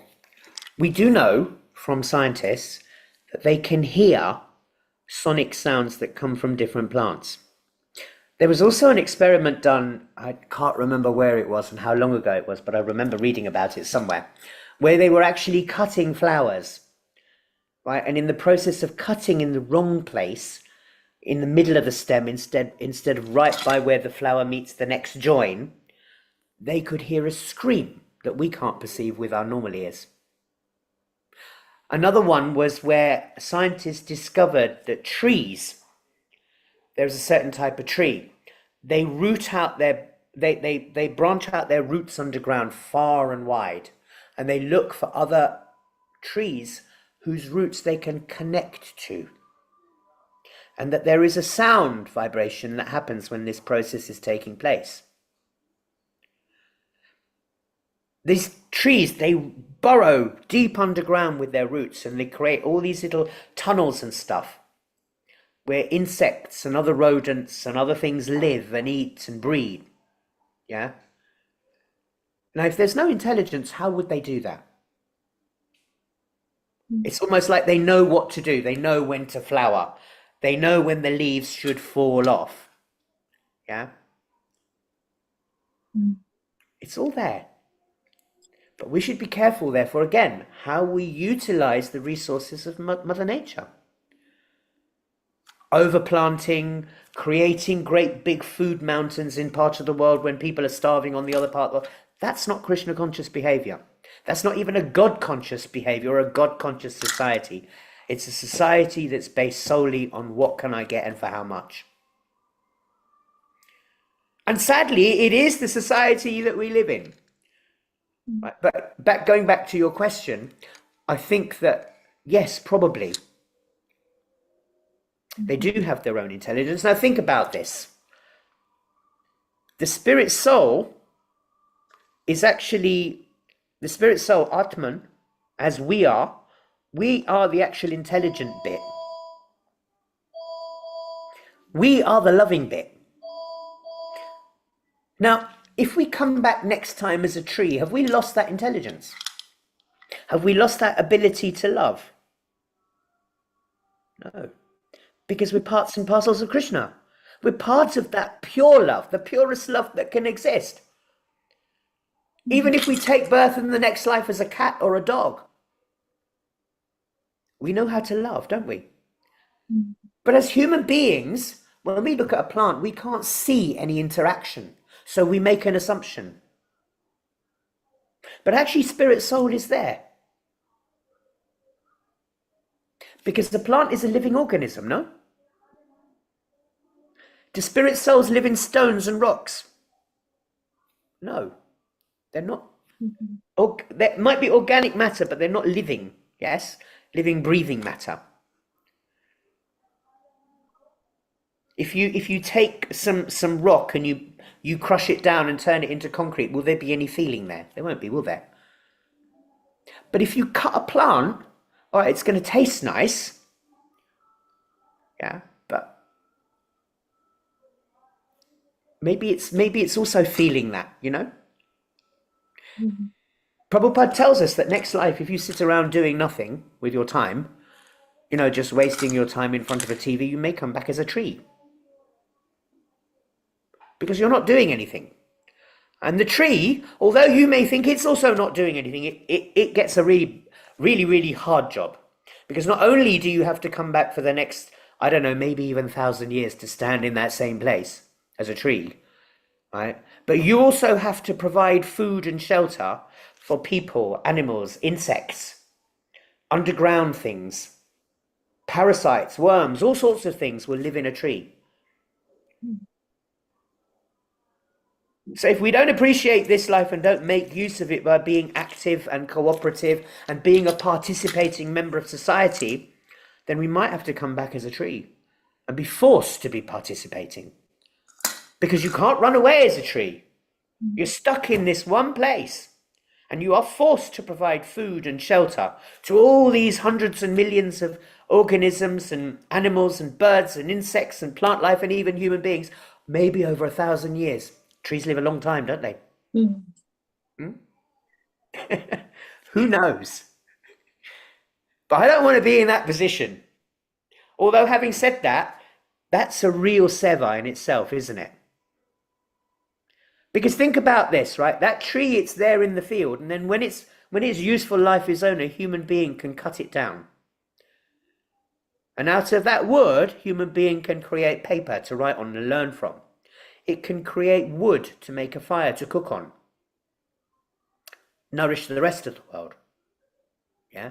We do know from scientists that they can hear sonic sounds that come from different plants. There was also an experiment done, I can't remember where it was and how long ago it was, but I remember reading about it somewhere, where they were actually cutting flowers, right? And in the process of cutting in the wrong place, in the middle of the stem, instead of right by where the flower meets the next join, they could hear a scream that we can't perceive with our normal ears. Another one was where scientists discovered that trees, there's a certain type of tree, they branch out their roots underground far and wide, and they look for other trees whose roots they can connect to. And that there is a sound vibration that happens when this process is taking place. These trees, they burrow deep underground with their roots, and they create all these little tunnels and stuff where insects and other rodents and other things live and eat and breed. Yeah? Now, if there's no intelligence, how would they do that? It's almost like they know what to do. They know when to flower. They know when the leaves should fall off. Yeah? It's all there. But we should be careful, therefore, again, how we utilize the resources of Mother Nature. Overplanting, creating great big food mountains in parts of the world when people are starving on the other part of the world. That's not Krishna conscious behavior. That's not even a God conscious behavior or a God conscious society. It's a society that's based solely on what can I get and for how much. And sadly, it is the society that we live in. Right? But going back to your question, I think that, yes, probably. They do have their own intelligence. Now think about this. The spirit soul is actually, the spirit soul, Atman, as we are the actual intelligent bit. We are the loving bit. Now, if we come back next time as a tree, have we lost that intelligence? Have we lost that ability to love? No, because we're parts and parcels of Krishna. We're part of that pure love, the purest love that can exist. Even if we take birth in the next life as a cat or a dog, we know how to love, don't we? But as human beings, when we look at a plant, we can't see any interaction. So we make an assumption. But actually, spirit soul is there. Because the plant is a living organism, no? Do spirit souls live in stones and rocks? No, they're not. There might be organic matter, but they're not living, yes? Living, breathing matter. If you take some rock and you crush it down and turn it into concrete, will there be any feeling there? There won't be, will there? But if you cut a plant, all right, it's going to taste nice. Yeah, but maybe it's also feeling that, you know? Prabhupada tells us that next life, if you sit around doing nothing with your time, you know, just wasting your time in front of a TV, you may come back as a tree. Because you're not doing anything. And the tree, although you may think it's also not doing anything, it gets a really hard job. Because not only do you have to come back for the next, I don't know, maybe even 1,000 years to stand in that same place as a tree, right? But you also have to provide food and shelter for people, animals, insects, underground things, parasites, worms, all sorts of things will live in a tree. So if we don't appreciate this life and don't make use of it by being active and cooperative and being a participating member of society, then we might have to come back as a tree and be forced to be participating. Because you can't run away as a tree. You're stuck in this one place and you are forced to provide food and shelter to all these hundreds and millions of organisms and animals and birds and insects and plant life and even human beings, maybe over 1,000 years. Trees live a long time, don't they? Who knows? But I don't want to be in that position. Although having said that, that's a real seva in itself, isn't it? Because think about this, right? That tree, it's there in the field, and then when its useful life is over, a human being can cut it down. And out of that wood, human being can create paper to write on and learn from. It can create wood to make a fire to cook on. Nourish the rest of the world. Yeah?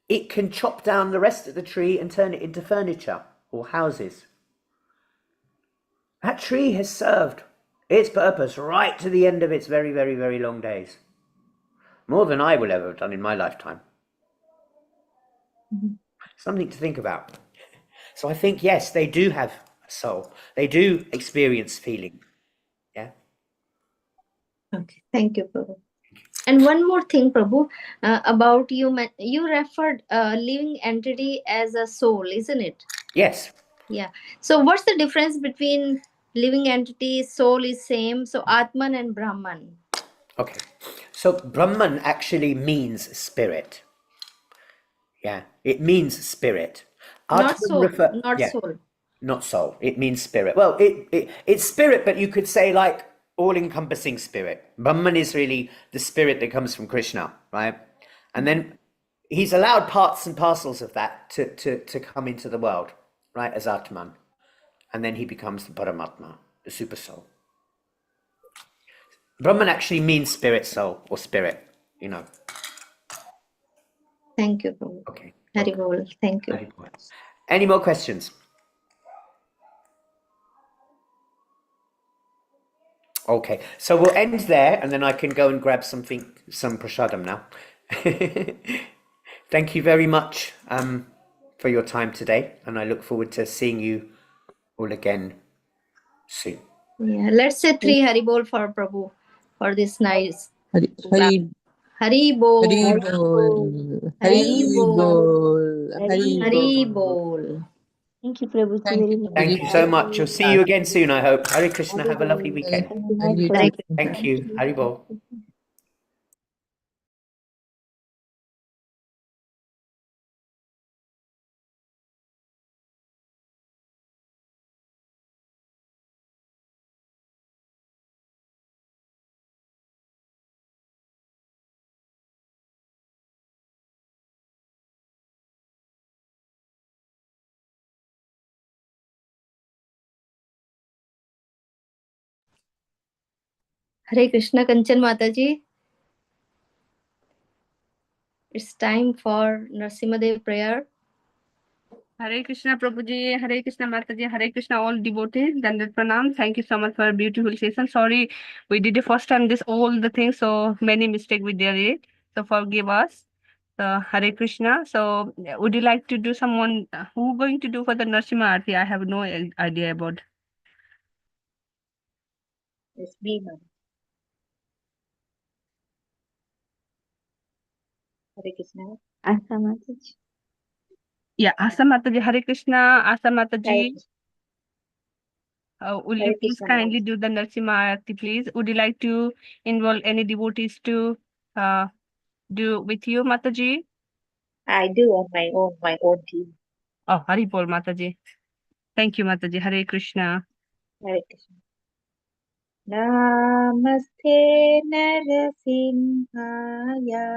It can chop down the rest of the tree and turn it into furniture or houses. That tree has served its purpose right to the end of its very long days. More than I will ever have done in my lifetime. Something to think about. So I think, yes, they do have a soul. They do experience feeling. Yeah. Okay, thank you, Prabhu. And one more thing, Prabhu, about you referred living entity as a soul, isn't it? Yes. Yeah. So what's the difference between living entity, soul is same, so Atman and Brahman? Okay. So Brahman actually means spirit. Yeah, it means spirit. Not soul. Not Yeah, soul. not soul. It means spirit. Well, it's spirit, but you could say like all-encompassing spirit. Brahman is really the spirit that comes from Krishna, right? And then he's allowed parts and parcels of that to come into the world, right, as Atman. And then he becomes the Paramatma, the super soul. Brahman actually means spirit soul or spirit, you know. Thank you, Prabhu. Okay. Hari Bol. Thank you. Very good. Any more questions? Okay, so we'll end there and then I can go and grab some prasadam now. Thank you very much for your time today, and I look forward to seeing you all again soon. Yeah, let's say 3 Hari Bol for Prabhu for this nice Hari program. Hari Bol. Hari Bol. Hari Bol. Hari Bol. Bol. Thank you, Prabhuji, Thank very you, much. Thank Prabhuji. you so much. We'll see you again soon, I hope. Hare Krishna, have a lovely weekend. Thank you, nice And you Hare too. Prabhuji. Thank you. Haribol. Hare Krishna Kanchan Mataji. It's time for Narsimadev prayer. Hare Krishna Prabhuji, Hare Krishna Mataji, Hare Krishna all devotees, Dandat Pranam. Thank you so much for a beautiful session. Sorry, we did the first time this all the things, so many mistake we did it. So forgive us. So Hare Krishna. So would you like to do someone who going to do for the Narsimha Aarti? I have no idea about. Yes, be ma'am. Hare Krishna. Asa Mataji. Yeah, Asa Mataji, Hare Krishna, Asa Mataji. Hare Will you Hare please Krishna, kindly Mataji. do the Narsimha Aarti, please? Would you like to involve any devotees to do with you, Mataji? I do on my own team. Oh, Haripol, Mataji. Thank you, Mataji. Hare Krishna. Hare Krishna. Namaste Narasimhaya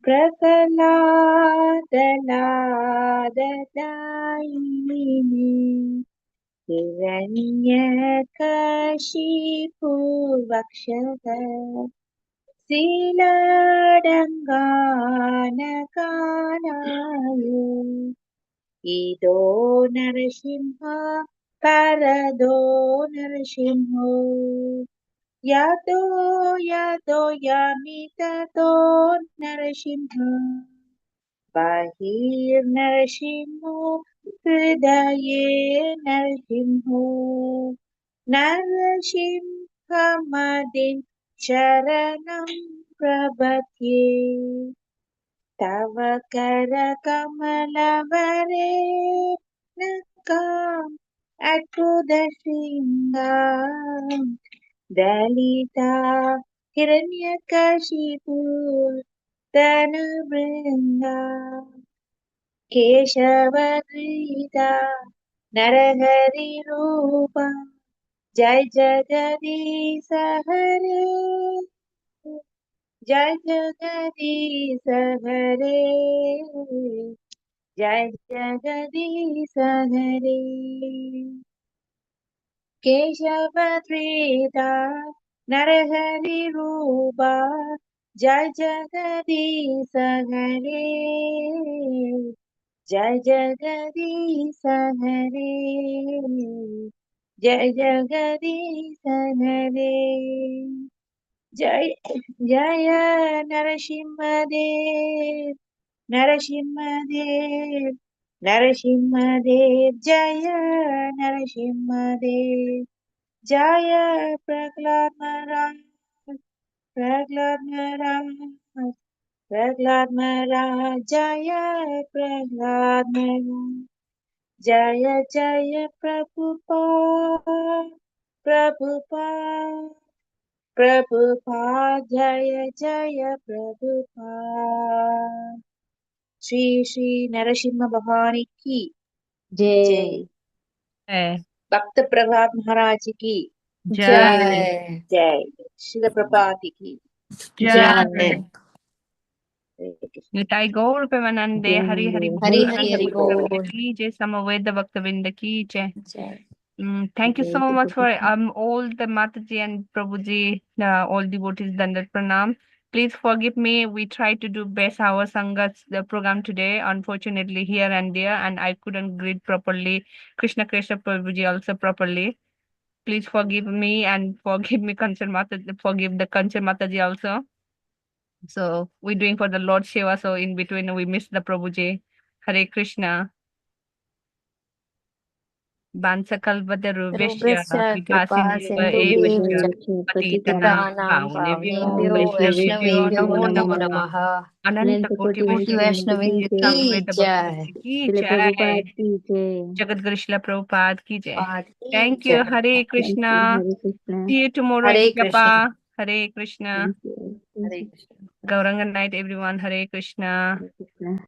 Prahalādalādayini Hiranyakashipu Vakshava Siladanganakanaya Ido Narasimha Parado Narasimho Yado Yado Yamitato Narasimha Bahir Narasimho Hridaye Narasimho Narasimhamadin Sharanam Prabhati Tava Kara Kamalavare Nakam Atudashingam Dalita Hiranyakashipu Tanabrinda Keshavadrita Narahari Rupa Jai Jagadisa Hare Jai Jagadisa Hare Jai Jagadisa Hare Keshavadrita Narahari Rupa Jai Jagadisa Hare Jai Jagadisa Hare Jai Jagadisa Hare Jai Jaya Narasimhadev Narasimhadev Narasimhadev Jaya Narasimhadev Jaya Prahlad Maharaj Prahlad Maharaj Prahlad Maharaj Jaya Prahlad Maharaj Jaya Jaya Prabhupada Prabhupada Prabhupada जय जय प्रभुपाद। श्री श्री नरसिम्हा भगवान की जय। जय भक्त प्रहलाद महाराज की जय जय। शिल प्रपात की जय हरे कृष्ण। निताई गौर प्रेमानंदे हरि हरि बोल हरि हरि अनंत हरि कोटि बोल। की जय समवेद भक्त विंद की जय। जय। Thank you so much for all the Mataji and Prabhuji, all devotees, Dandat Pranam. Please forgive me. We tried to do best our Sangat's the program today. Unfortunately, here and there, and I couldn't greet properly. Krishna Keshav Prabhuji also properly. Please forgive me and forgive me, Kanchan Mataji, forgive the Kanchan Mataji also. So we're doing for the Lord Shiva. So in between, we missed the Prabhuji. Hare Krishna. Bansakalvadaruvyasya Rubrasya kripa Vipasineva sindhubhyev Evasya cha Patitanam patitanam Pavanebhyo pavanebhyo Vaishnavebhyo vaishnavebhyo Namo namo Namaha namaha। Ananta Koti कोटि Vaishnavin वैष्णविन Ki की Samveda जय। Bhakti Ki Srila Jai Prabhupada की जय। Jagat Guru Srila Prabhupada Ki Jai पाद की Thank you जय। Hare Thank you. Krishna Hare Krishna. See you tomorrow Hare Krishna. Papa Hare Krishna Thank you. Gauranga night everyone Hare Krishna Hare Krishna.